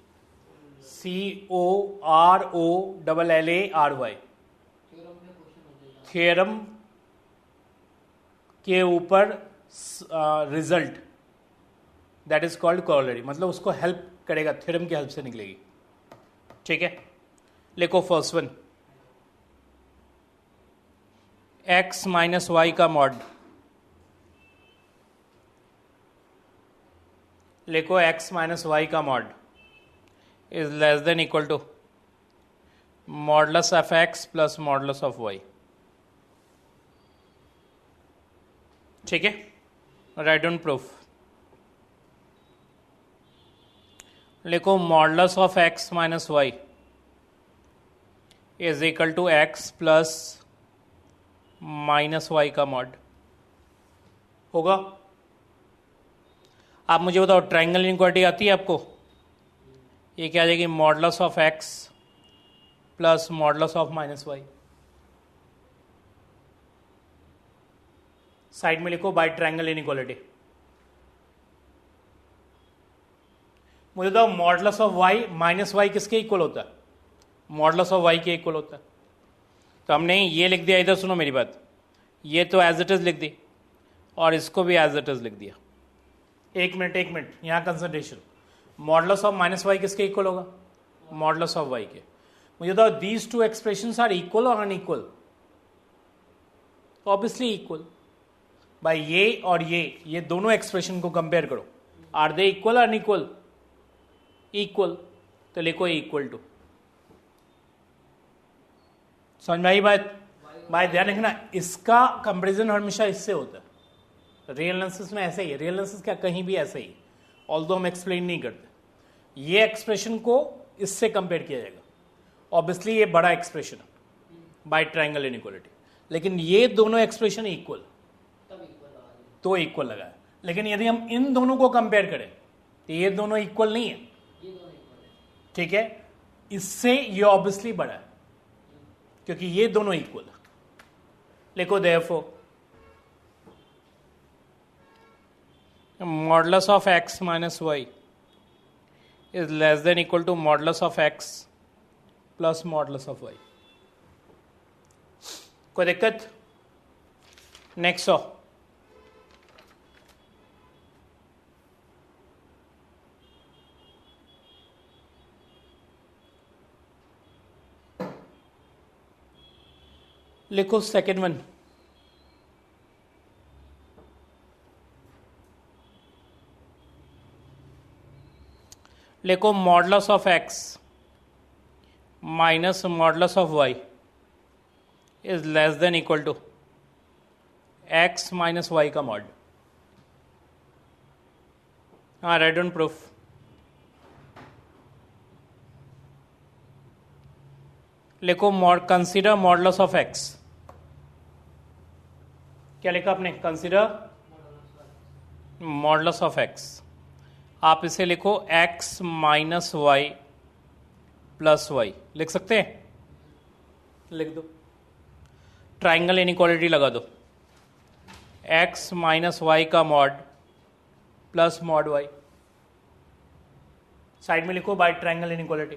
COROLLARY, थ्योरम के ऊपर result, that is called corollary, मतलब उसको हेल्प करेगा, थ्योरम की हेल्प से निकलेगी, ठीक है। लिखो first one, x minus y का मॉड। लिखो x माइनस वाई का mod is less than equal to modulus of x plus modulus of y, ठीक है। Right down proof. लिखो modulus of x minus Y is equal to x plus minus y का mod होगा। आप मुझे बताओ triangle inequality आती है आपको? ये क्या आ जाएगी? Modulus of x plus modulus of minus y. Side में लिखो बाय ट्रायंगल इनइक्वालिटी। मुझे बताओ modulus of y minus y किसके इक्वल होता है? मॉडलस ऑफ y के इक्वल होता है। तो हमने ये लिख दिया, इधर सुनो मेरी बात, ये तो एज इट इज लिख दी और इसको भी एज इट इज लिख दिया। एक मिनट यहाँ concentration. Modulus of minus y किसके इक्वल होगा? मॉडलस ऑफ वाई के। मुझे बताओ these two expressions are equal और अनइक्वल? Obviously equal. भाई ये और ये दोनों एक्सप्रेशन को कंपेयर करो, आर दे इक्वल और अनइक्वल? इक्वल। तो लिखो इक्वल टू। समझ में आई बात? भाई ध्यान रखना, इसका कंपेरिजन हमेशा इससे होता है। रियल एनालिसिस में ऐसे ही है, रियल एनालिसिस क्या कहीं भी ऐसे ही, ऑल्दो हम एक्सप्लेन नहीं करते। ये एक्सप्रेशन को इससे कंपेयर किया जाएगा, ऑब्वियसली ये बड़ा एक्सप्रेशन है बाय ट्रायंगल इनइक्वालिटी, लेकिन ये दोनों एक्सप्रेशन इक्वल, तो इक्वल लगा है। लेकिन यदि हम इन दोनों को कंपेयर करें तो ये दोनों इक्वल नहीं है, ठीक है। इससे ये ऑब्वियसली बड़ा है क्योंकि ये दोनों इक्वल है। लिखो therefore modulus of x minus Y is less than equal to modulus of x plus modulus of y। कोई दिक्कत? नेक्स्ट हो, लिखो सेकेंड वन, लिखो modulus of x minus modulus of y is less than equal to x minus y का mod. हाँ, right down proof. लिखो consider modulus of x। क्या लिखा आपने? Consider modulus of x। आप इसे लिखो x minus y plus Y, लिख सकते हैं? लिख दो। ट्रायंगल इनइक्वालिटी लगा दो, x माइनस वाई का mod plus mod y। Side में लिखो बाय ट्रायंगल इनइक्वालिटी।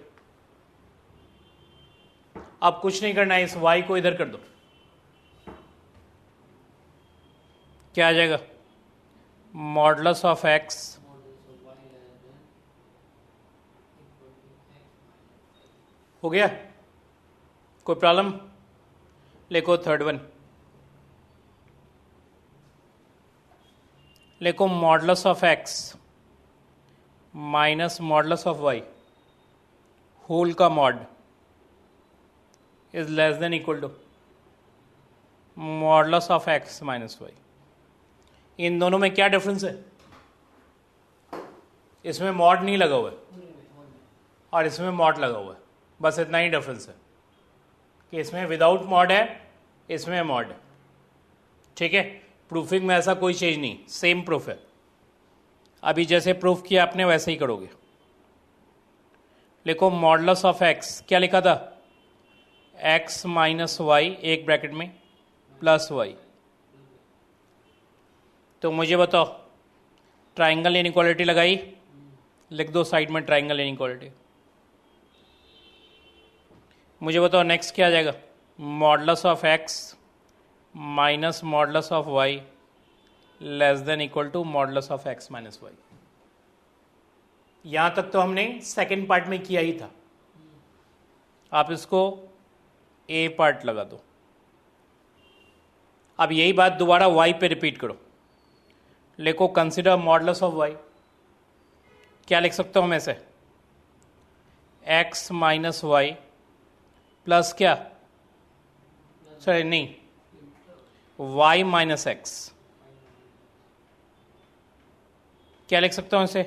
अब कुछ नहीं करना है, इस y को इधर कर दो, क्या आ जाएगा? मॉडलस ऑफ x हो गया। कोई प्रॉब्लम? लिखो थर्ड वन, लिखो modulus of x minus modulus of y whole का mod is less than equal to modulus of x minus y. इन दोनों में क्या डिफरेंस है? इसमें मॉड नहीं लगा हुआ है और इसमें मॉड लगा हुआ है, बस इतना ही डिफरेंस है कि इसमें विदाउट मॉड है, इसमें मॉड है। ठीक है, प्रूफिंग में ऐसा कोई चीज नहीं, सेम प्रूफ है। अभी जैसे प्रूफ किया आपने वैसे ही करोगे। लिखो मॉडुलस ऑफ एक्स, क्या लिखा था? एक्स माइनस वाई एक ब्रैकेट में प्लस वाई। तो मुझे बताओ, ट्राइंगल इनइक्वालिटी लगाई, लिख दो साइड में ट्राइंगल इनइक्वालिटी। मुझे बताओ नेक्स्ट क्या आ जाएगा? Modulus of x minus modulus of y less than equal to modulus of x minus y. यहां तक तो हमने सेकेंड पार्ट में किया ही था। आप इसको ए पार्ट लगा दो। अब यही बात दोबारा वाई पे रिपीट करो। लिखो कंसिडर मॉडुलस ऑफ वाई। क्या लिख सकता हूं मैं इसे? एक्स माइनस वाई प्लस क्या, सॉरी नहीं, वाई माइनस एक्स। क्या लिख सकता हूं इसे?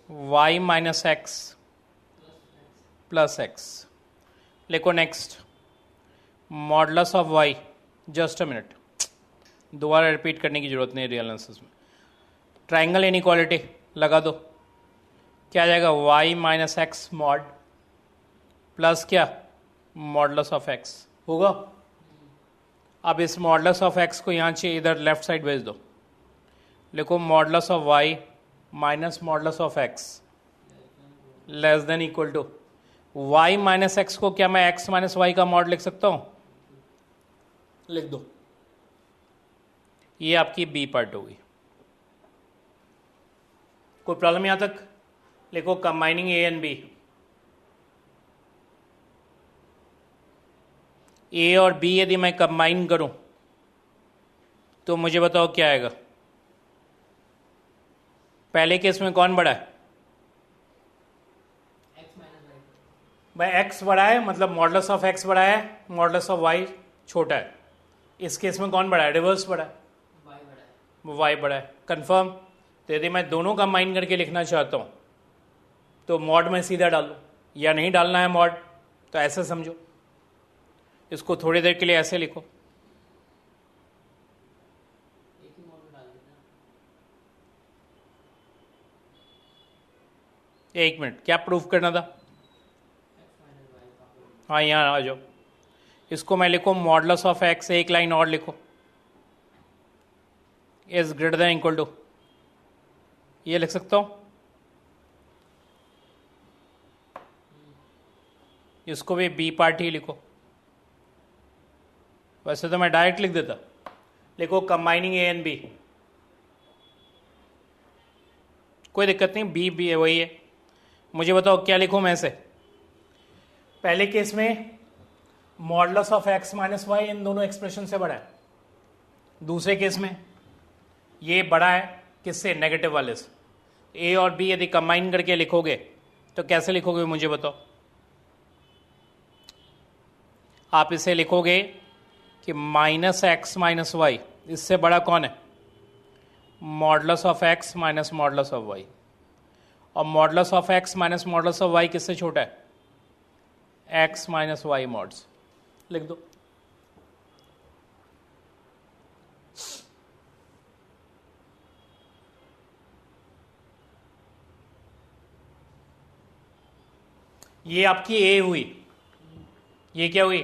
Y minus x plus x. लिखो next modulus of y. Just a minute, दोबारा रिपीट करने की जरूरत नहीं रियल एनालिसिस में। ट्राइंगल इनइक्वालिटी लगा दो। क्या आ जाएगा? Y minus x mod plus क्या, मॉडुलस ऑफ एक्स होगा। अब इस मॉडुलस ऑफ एक्स को यहाँ से इधर लेफ्ट साइड भेज दो। लिखो modulus of y minus modulus of x less than equal to y minus x को क्या मैं एक्स माइनस वाई का मॉड लिख सकता हूं? लिख दो। ये आपकी बी पार्ट होगी। कोई प्रॉब्लम यहां तक? लिखो combining A and B. A और बी यदि मैं कंबाइन करूं तो मुझे बताओ क्या आएगा? पहले केस में कौन बड़ा है? भाई एक्स बड़ा है, मतलब मॉडुलस ऑफ एक्स बड़ा है, मॉडुलस ऑफ वाई छोटा है। इस केस में कौन बड़ा है? रिवर्स बड़ा है, वाई बड़ा है। कंफर्म? तो यदि मैं दोनों कंबाइन करके लिखना चाहता हूं तो मॉड में सीधा डालो, या नहीं डालना है मॉड तो ऐसे समझो, इसको थोड़ी देर के लिए ऐसे लिखो। एक मिनट, क्या प्रूफ करना था? हाँ यहाँ आ जाओ। इसको मैं लिखो मॉडुलस ऑफ एक्स, एक लाइन और लिखो, is greater than equal to, ये लिख सकता हूं। इसको भी बी पार्ट ही लिखो। वैसे तो मैं डायरेक्ट लिख देता। लिखो कंबाइनिंग ए एंड बी, कोई दिक्कत नहीं, बी बी है वही है। मुझे बताओ क्या लिखूं मैं इसे? पहले केस में modulus of x minus y इन दोनों एक्सप्रेशन से बड़ा है। दूसरे केस में ये बड़ा है किससे? नेगेटिव वाले से। ए और बी यदि कंबाइन करके लिखोगे तो कैसे लिखोगे मुझे बताओ? आप इसे लिखोगे कि माइनस एक्स माइनस वाई, इससे बड़ा कौन है? Modulus of x minus modulus of y. और modulus of x minus modulus of y किससे छोटा है? X minus y mods. लिख दो। ये आपकी ए हुई, ये क्या हुई?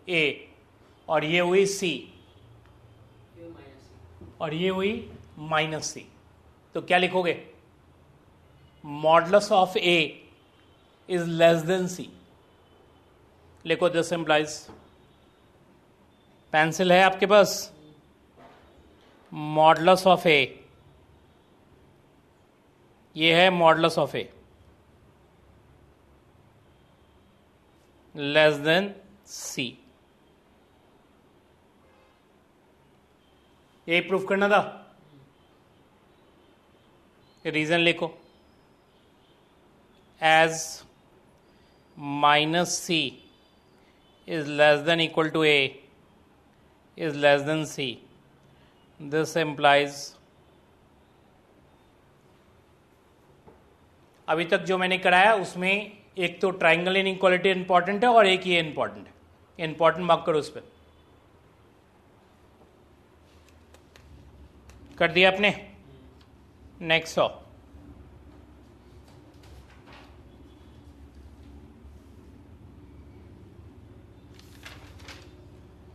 ए। और ये हुई सी, और ये हुई माइनस सी। तो क्या लिखोगे? Modulus of A is less than सी। लिखो दिस इंप्लाइज, पेंसिल है आपके पास? मॉडुलस ऑफ ए, ये है modulus of A less than c. यही प्रूफ करना था। रीजन लिखो, as minus c is less than equal to A is less than C. This implies, अभी तक जो मैंने कराया उसमें एक तो ट्राइंगल इनइक्वालिटी इंपॉर्टेंट है और एक ये इंपॉर्टेंट है, इंपॉर्टेंट मार्क करो उस पर। कर दिया आपने। नेक्स्ट हो,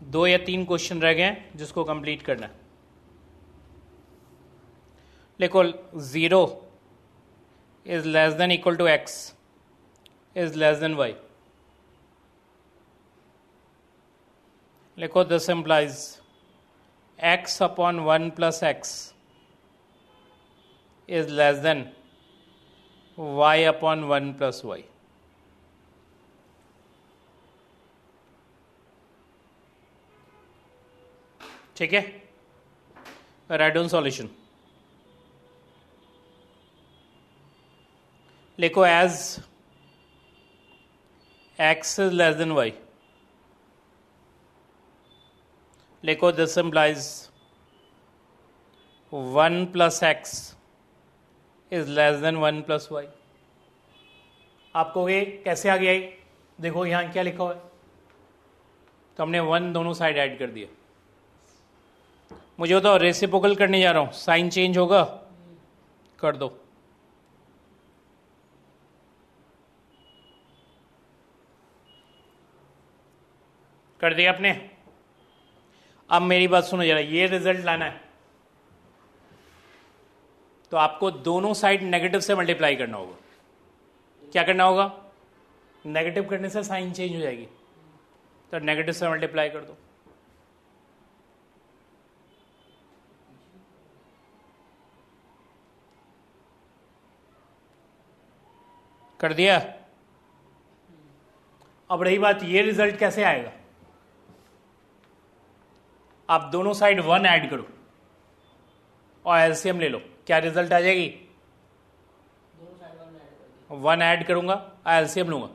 दो या तीन क्वेश्चन रह गए हैं जिसको कंप्लीट करना है। लिखो 0 is less than equal to x is less than y. लिखो this implies x upon 1 plus x is less than y upon 1 plus y. ठीक है, राइट डाउन सॉल्यूशन। लिखो as x is less than y, लिखो this implies 1 plus x is less than 1 plus y. आप कहोगे कैसे आ गया ये? देखो यहां क्या लिखा हुआ है, तो हमने 1 दोनों साइड ऐड कर दिया। मुझे बताओ रेसिप्रोकल करने जा रहा हूं, साइन चेंज होगा? कर दो। कर दिया आपने। अब मेरी बात सुनो जरा, ये रिजल्ट लाना है तो आपको दोनों साइड नेगेटिव से मल्टीप्लाई करना होगा। क्या करना होगा? नेगेटिव करने से साइन चेंज हो जाएगी, तो नेगेटिव से मल्टीप्लाई कर दो। कर दिया। अब रही बात, ये रिजल्ट कैसे आएगा? आप दोनों साइड 1 ऐड करो और एलसीएम ले लो, क्या रिजल्ट आ जाएगी? 1 ऐड करूंगा, एलसीएम लूंगा,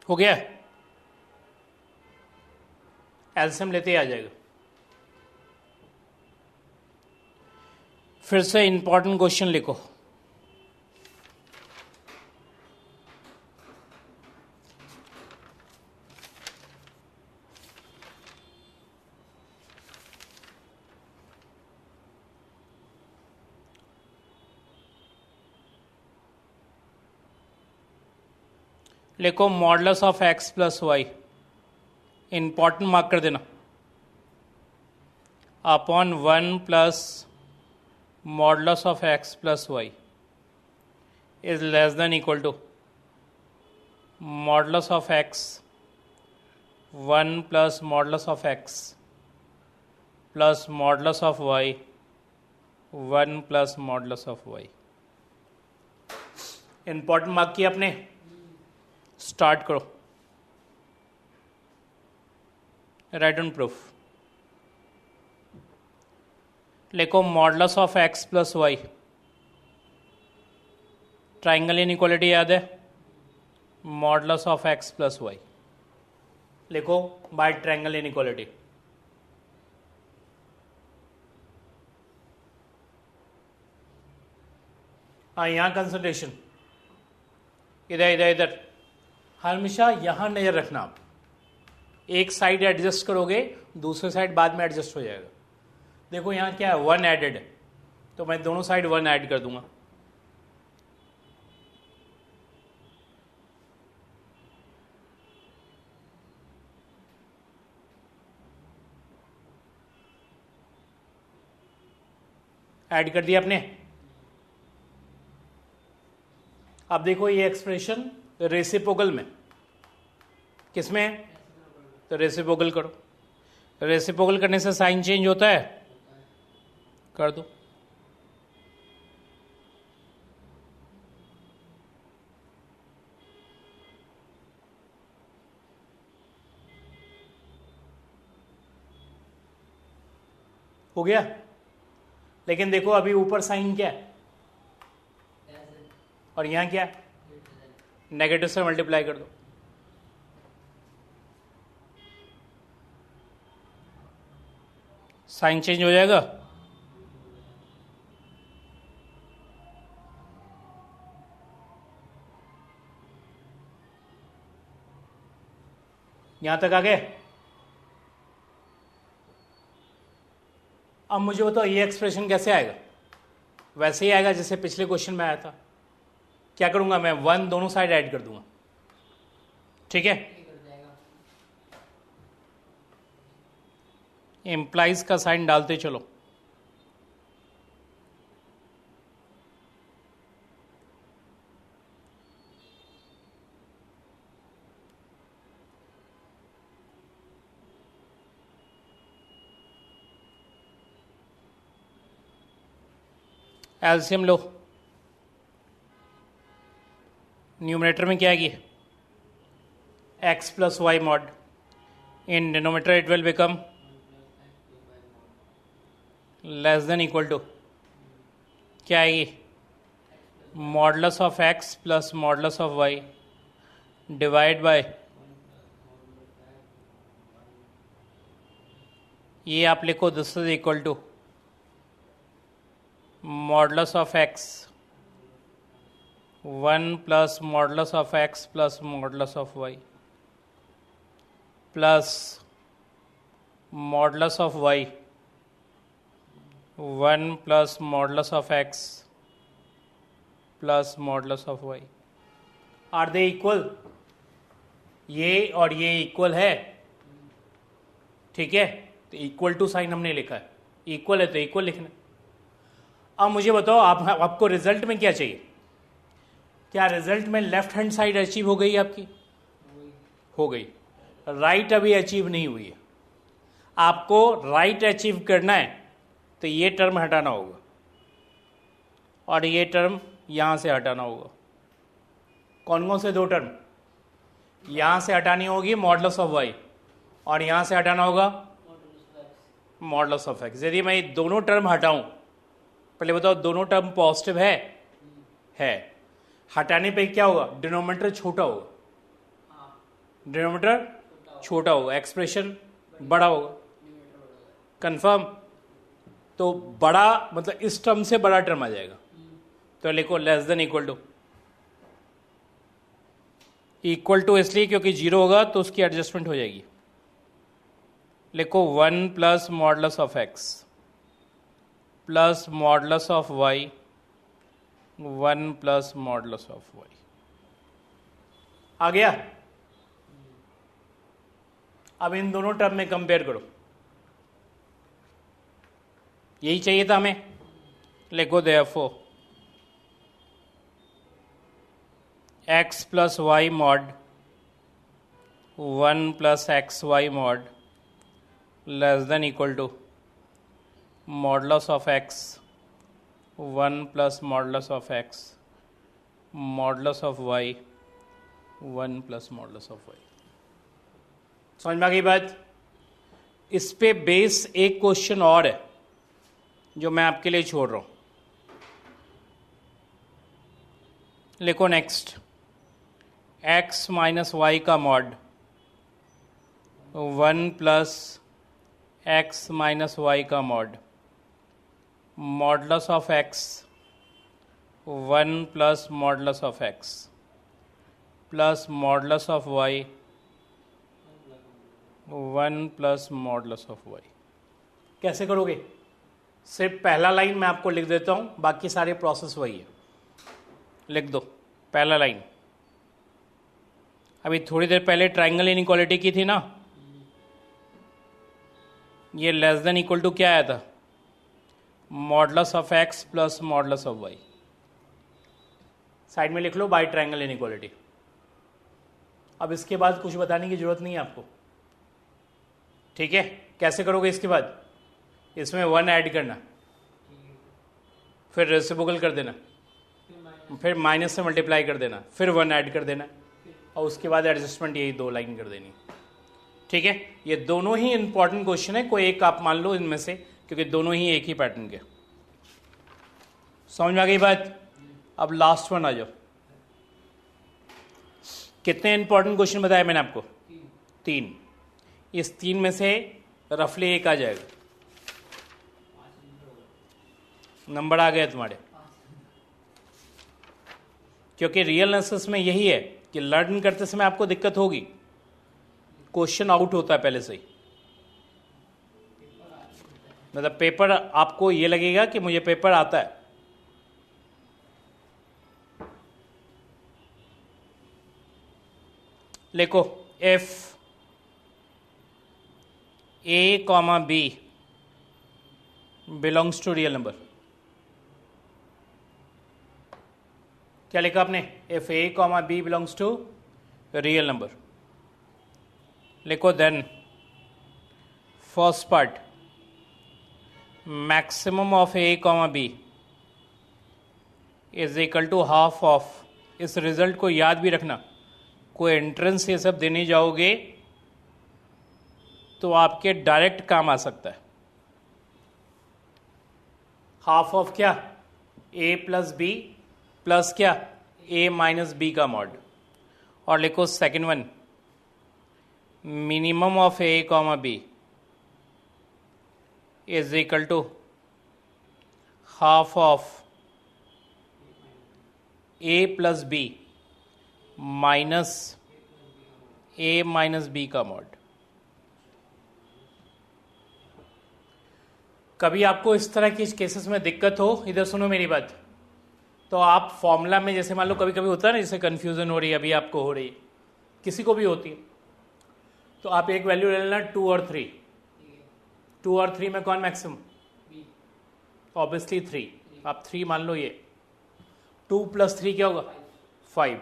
हो गया। एलसीएम लेते ही आ जाएगा। फिर से इंपॉर्टेंट क्वेश्चन लिखो। लिखो modulus of x plus y, important mark कर देना, upon 1 plus modulus of x plus y is less than equal to modulus of x 1 plus modulus of x plus modulus of y 1 plus modulus of y. Important mark किया आपने, start करो। Write on proof. लिखो modulus of x plus y, triangle inequality याद है, modulus of x plus y लिखो by triangle inequality. हाँ, यहां concentration, इधर इधर इधर, हमेशा यहां नजर रखना। आप एक साइड एडजस्ट करोगे, दूसरे साइड बाद में एडजस्ट हो जाएगा। देखो यहां क्या है, 1 एडेड है, तो मैं दोनों साइड 1 ऐड कर दूंगा। ऐड कर दिया आपने। अब देखो ये एक्सप्रेशन रेसिप्रोकल में, किसमें है? तो रेसिप्रोकल करो। रेसिप्रोकल करने से साइन चेंज होता है, कर दो। हो गया। लेकिन देखो अभी ऊपर साइन क्या है और यहाँ क्या है, नेगेटिव से मल्टीप्लाई कर दो। साइन चेंज हो जाएगा। यहां तक आ गए। अब मुझे बताओ ये एक्सप्रेशन कैसे आएगा? वैसे ही आएगा जैसे पिछले क्वेश्चन में आया था। क्या करूंगा मैं, 1 दोनों साइड ऐड कर दूंगा, ठीक है। इम्प्लाइज का साइन डालते चलो। एलसीएम लो। न्यूमरेटर में क्या आएगी, x plus y mod. In denominator it will become less than equal to क्या आएगी, modulus of x plus modulus of y divide by, ये आप लिखो this is equal to modulus of x 1 plus modulus of x plus modulus of y plus modulus of y 1 plus modulus of x plus modulus of y। Are they equal? ये और ये equal है, ठीक है। तो equal to sign हमने लिखा है, इक्वल है तो इक्वल लिखना। अब मुझे बताओ आपको रिजल्ट में क्या चाहिए? क्या रिजल्ट में लेफ्ट हैंड साइड अचीव हो गई आपकी? हो गई। राइट अभी अचीव नहीं हुई है। आपको राइट अचीव करना है तो ये टर्म हटाना होगा और ये टर्म यहां से हटाना होगा। कौन कौन से दो टर्म? यहां से हटानी होगी मॉडुलस ऑफ y और यहां से हटाना होगा मॉडुलस ऑफ x। यदि मैं ये दोनों टर्म हटाऊं, पहले बताओ दोनों टर्म पॉजिटिव है। हटाने पे क्या होगा, डिनोमिनेटर छोटा होगा, डिनोमिनेटर छोटा होगा, एक्सप्रेशन बड़ा होगा। कंफर्म? तो बड़ा मतलब इस टर्म से बड़ा टर्म आ जाएगा। तो लिखो less than equal to. Equal to इसलिए क्योंकि 0 होगा तो उसकी एडजस्टमेंट हो जाएगी। लिखो 1 plus modulus of x plus modulus of y 1 plus modulus of y। आ गया? अब इन दोनों टर्म में कंपेयर करो। यही चाहिए था हमें। लिखो therefore x plus y mod 1 plus x y mod less than equal to modulus of x 1 plus modulus of x modulus of y 1 plus modulus of y। समझ में आ गई बात? इस पे बेस एक क्वेश्चन और है जो मैं आपके लिए छोड़ रहा हूं। लिखो नेक्स्ट, x माइनस वाई का mod 1 plus x minus y का mod modulus of x 1 plus modulus of x plus modulus of y 1 plus modulus of y। कैसे करोगे? सिर्फ पहला लाइन मैं आपको लिख देता हूं, बाकी सारे प्रोसेस वही है। लिख दो पहला लाइन। अभी थोड़ी देर पहले ट्राइंगल इनइक्वालिटी की थी ना, ये लेस देन इक्वल टू क्या आया था, modulus of x plus modulus of y। Side में लिख लो बाय ट्राइंगल इनइक्वालिटी। अब इसके बाद कुछ बताने की जरूरत नहीं है आपको, ठीक है। कैसे करोगे इसके बाद? इसमें 1 ऐड करना, फिर रेसिप्रोकल कर देना, फिर माइनस से मल्टीप्लाई कर देना, फिर 1 ऐड कर देना और उसके बाद एडजस्टमेंट यही 2 लाइन कर देनी, ठीक है। ये दोनों ही इंपॉर्टेंट क्वेश्चन है, कोई एक आप मान लो इनमें से क्योंकि दोनों ही एक ही पैटर्न के। समझ में आ गई बात? अब लास्ट वन आ जाओ। कितने इंपॉर्टेंट क्वेश्चन बताए मैंने आपको? 3। इस 3 में से रफली एक आ जाएगा, नंबर आ गया तुम्हारे। क्योंकि रियल एनालिसिस में यही है कि लर्न करते समय आपको दिक्कत होगी, क्वेश्चन आउट होता है पहले से ही। मतलब पेपर आपको ये लगेगा कि मुझे पेपर आता है। लिखो F a comma b belongs to real number. क्या लिखा आपने? F a comma b belongs to real number. लिखो then first part, maximum of a comma b is equal to half of. इस रिजल्ट को याद भी रखना, कोई एंट्रेंस ये सब देने जाओगे तो आपके डायरेक्ट काम आ सकता है। हाफ ऑफ क्या? ए प्लस बी प्लस क्या? ए माइनस बी का मॉड। और लिखो second one, minimum of a comma b is equal to half of a plus b minus a minus b का मॉड। कभी आपको इस तरह की केसेस में दिक्कत हो, इधर सुनो मेरी बात, तो आप फॉर्मूला में जैसे मान लो कभी कभी होता है ना, जैसे कंफ्यूजन हो रही है, अभी आपको हो रही है, किसी को भी होती है, तो आप एक वैल्यू ले लेना 2 और 3। 2 और 3 में कौन मैक्सिमम? ऑब्वियसली 3। आप 3 मान लो। ये 2 प्लस 3 क्या होगा? 5।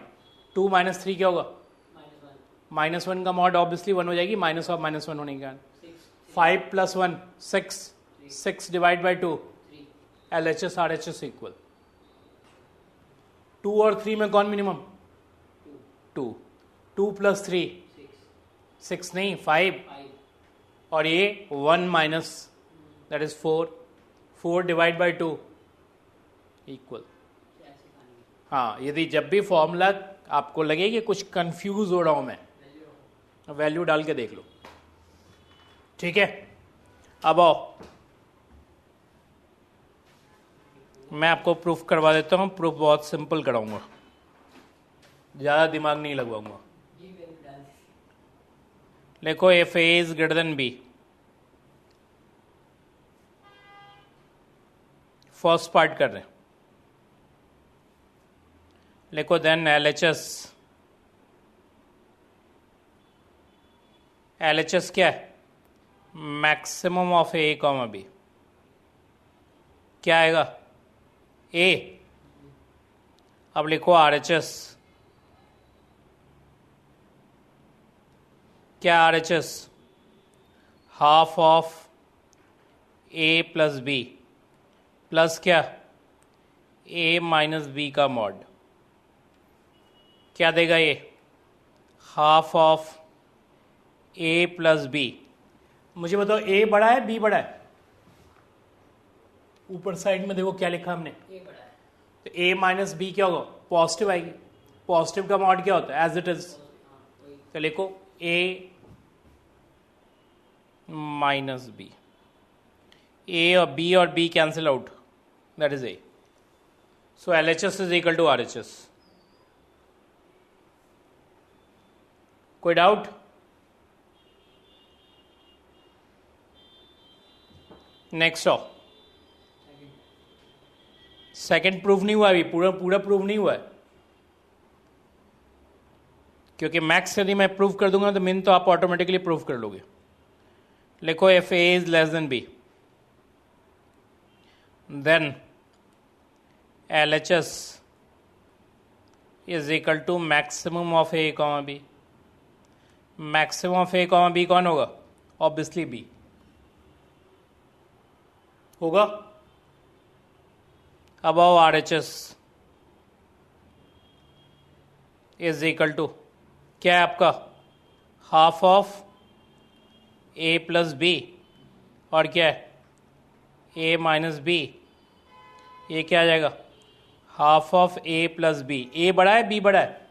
2 माइनस 3 क्या होगा? -1 का मॉड ऑब्वियसली 1 हो जाएगी, माइनस ऑफ -1 होने के कारण। 5 plus 1 6, 6 divide by 2 LHS RHS equal. 2 और 3 में कौन मिनिमम? 2। 2 प्लस 3 6 नहीं 5, और ये 1 minus that is 4। 4 divide by 2 equal. हाँ, यदि जब भी फॉर्मूला आपको लगे कि कुछ कंफ्यूज हो रहा हूं मैं, वैल्यू डाल के देख लो। ठीक है, अब आओ मैं आपको प्रूफ करवा देता हूं। प्रूफ बहुत सिंपल कराऊंगा, ज्यादा दिमाग नहीं लगवाऊंगा। देखो if A is greater than b, first part कर रहे हैं। लिखो देन LHS क्या है? Maximum of a comma b. क्या आएगा? ए। अब लिखो RHS। क्या RHS? Half of a plus b plus क्या? ए माइनस बी का मॉड। क्या देगा ये? Half of a plus b. मुझे बताओ ए बड़ा है बी बड़ा है? ऊपर साइड में देखो क्या लिखा हमने, ए बड़ा है। तो ए माइनस बी क्या होगा? पॉजिटिव आएगी। पॉजिटिव का मॉड क्या होता है? As it is. तो लिखो ए माइनस बी। ए और b cancel out, that is a. So LHS is equal to RHS। कोई डाउट? नेक्स्ट आओ। सेकंड प्रूफ नहीं हुआ अभी, पूरा प्रूफ नहीं हुआ है, क्योंकि मैक्स यदि मैं प्रूफ कर दूंगा तो मिन तो आप ऑटोमेटिकली प्रूफ कर लोगे। लिखो F A is less than b, then LHS is equal to maximum of a comma b. Maximum of a comma b कौन होगा? ऑब्वियसली बी होगा। अब आओ RHS इज इक्वल टू क्या है आपका? Half of a plus b और क्या है? ए माइनस बी, ये क्या आ जाएगा half of a plus b. A बड़ा है बी बड़ा है?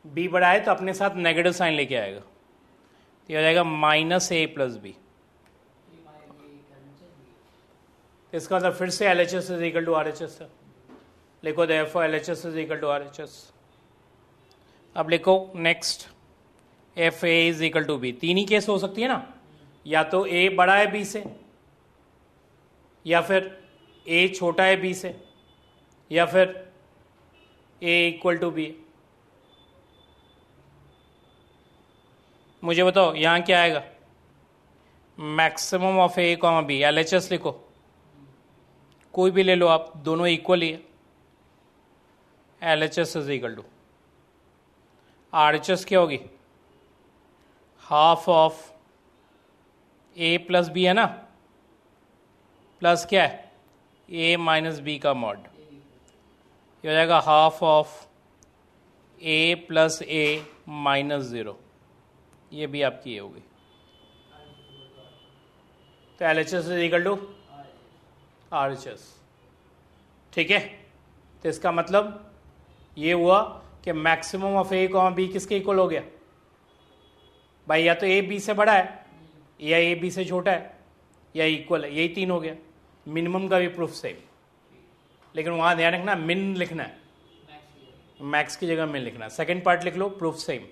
बी बड़ा है तो अपने साथ नेगेटिव साइन लेके आएगा, तो ये हो जाएगा माइनस ए प्लस बी। इसका मतलब फिर से L H S is equal to R H S है। लिखो therefore L H S is equal to R H S. अब लिखो next if A is equal to b. तीन ही केस हो सकती है ना, या तो ए बड़ा है बी से, या फिर ए छोटा है बी से, या फिर ए इक्वल टू बी। मुझे बताओ यहां क्या आएगा, maximum of a comma b. L H S लिखो, कोई भी ले लो आप, दोनों इक्वल ही है। L H S is equal to R H S क्या होगी, half of a plus b है ना, प्लस क्या है ए माइनस बी का मॉड। ये हो जाएगा half of a plus a minus 0। ये भी आपकी ये होगी। तो L H S is equal to R H S. ठीक है, तो इसका मतलब ये हुआ कि maximum of a comma b किसके इक्वल हो गया भाई, या तो ए बी से बड़ा है, या ए बी से छोटा है, या इक्वल है। यही तीन हो गया। मिनिमम का भी प्रूफ सेम, लेकिन वहां ध्यान रखना मिन लिखना है, मैक्स की जगह मिन लिखना है। सेकेंड पार्ट लिख लो, प्रूफ सेम।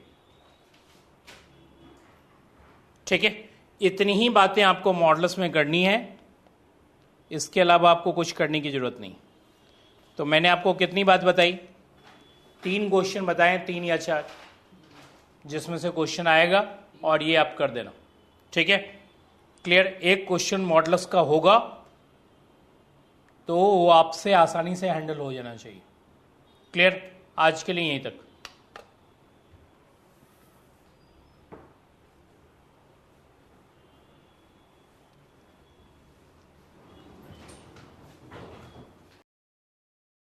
ठीक है, इतनी ही बातें आपको मॉडल्स में करनी है, इसके अलावा आपको कुछ करने की जरूरत नहीं। तो मैंने आपको कितनी बात बताई, 3 क्वेश्चन बताए, 3 या 4, जिसमें से क्वेश्चन आएगा और ये आप कर देना। ठीक है, क्लियर। एक क्वेश्चन मॉडल्स का होगा तो वो आपसे आसानी से हैंडल हो जाना चाहिए। क्लियर, आज के लिए यहीं तक।